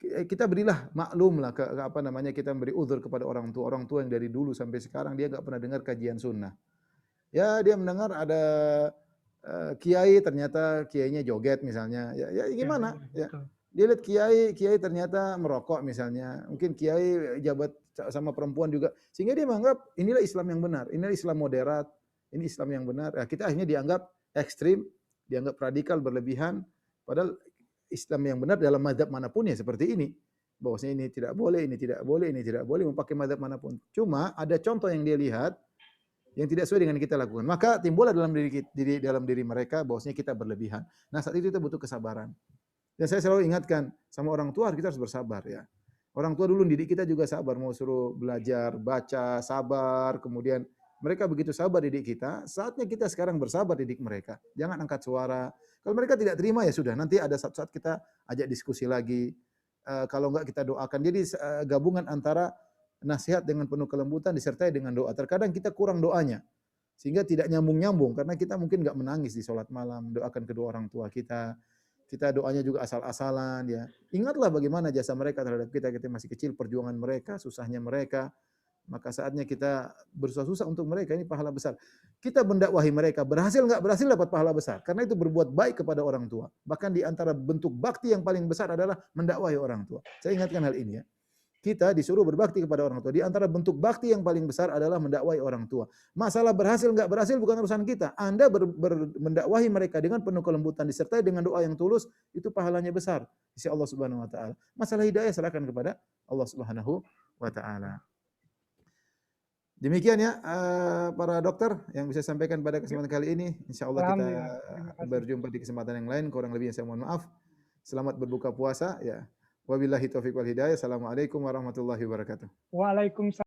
kita berilah maklumlah apa namanya, kita memberi uzur kepada orang tua yang dari dulu sampai sekarang dia enggak pernah dengar kajian sunnah. Ya dia mendengar ada kiai ternyata kiainya joget misalnya, ya Ya, gimana, ya, ya. betul. Dia lihat kiai ternyata merokok misalnya, mungkin kiai jabat sama perempuan juga, sehingga dia menganggap inilah Islam yang benar, inilah Islam moderat, ini Islam yang benar. Nah, kita akhirnya dianggap ekstrim, dianggap radikal berlebihan, padahal Islam yang benar dalam mazhab manapun ya seperti ini. Bahwasanya ini tidak boleh, ini tidak boleh, ini tidak boleh, mau pakai mazhab manapun. Cuma ada contoh yang dia lihat yang tidak sesuai dengan kita lakukan. Maka timbullah dalam diri mereka bahwasanya kita berlebihan. Nah, saat itu kita butuh kesabaran. Dan saya selalu ingatkan sama orang tua kita harus bersabar ya. Orang tua dulu didik kita juga sabar, mau suruh belajar, baca, sabar, kemudian mereka begitu sabar didik kita, saatnya kita sekarang bersabar didik mereka. Jangan angkat suara. Kalau mereka tidak terima ya sudah, nanti ada saat-saat kita ajak diskusi lagi. Kalau enggak kita doakan. Jadi gabungan antara nasihat dengan penuh kelembutan disertai dengan doa. Terkadang kita kurang doanya sehingga tidak nyambung-nyambung karena kita mungkin enggak menangis di salat malam, doakan kedua orang tua kita. Kita doanya juga asal-asalan ya. Ingatlah bagaimana jasa mereka terhadap kita ketika masih kecil, perjuangan mereka, susahnya mereka. Maka saatnya kita bersusah-susah untuk mereka, ini pahala besar. Kita mendakwahi mereka, berhasil enggak berhasil dapat pahala besar. Karena itu berbuat baik kepada orang tua. Bahkan di antara bentuk bakti yang paling besar adalah mendakwahi orang tua. Saya ingatkan hal ini ya. Kita disuruh berbakti kepada orang tua. Di antara bentuk bakti yang paling besar adalah mendakwai orang tua. Masalah berhasil enggak berhasil bukan urusan kita. Anda mendakwahi mereka dengan penuh kelembutan disertai dengan doa yang tulus, itu pahalanya besar di sisi Allah Subhanahu wa taala. Masalah hidayah serahkan kepada Allah Subhanahu wa taala. Demikian ya para dokter yang bisa sampaikan pada kesempatan kali ini. Insyaallah kita Alhamdulillah. Terima kasih. berjumpa di kesempatan yang lain. Kurang lebihnya saya mohon maaf. Selamat berbuka puasa ya. Wabillahi taufiq wal hidayah. Assalamualaikum warahmatullahi wabarakatuh. Waalaikumsalam.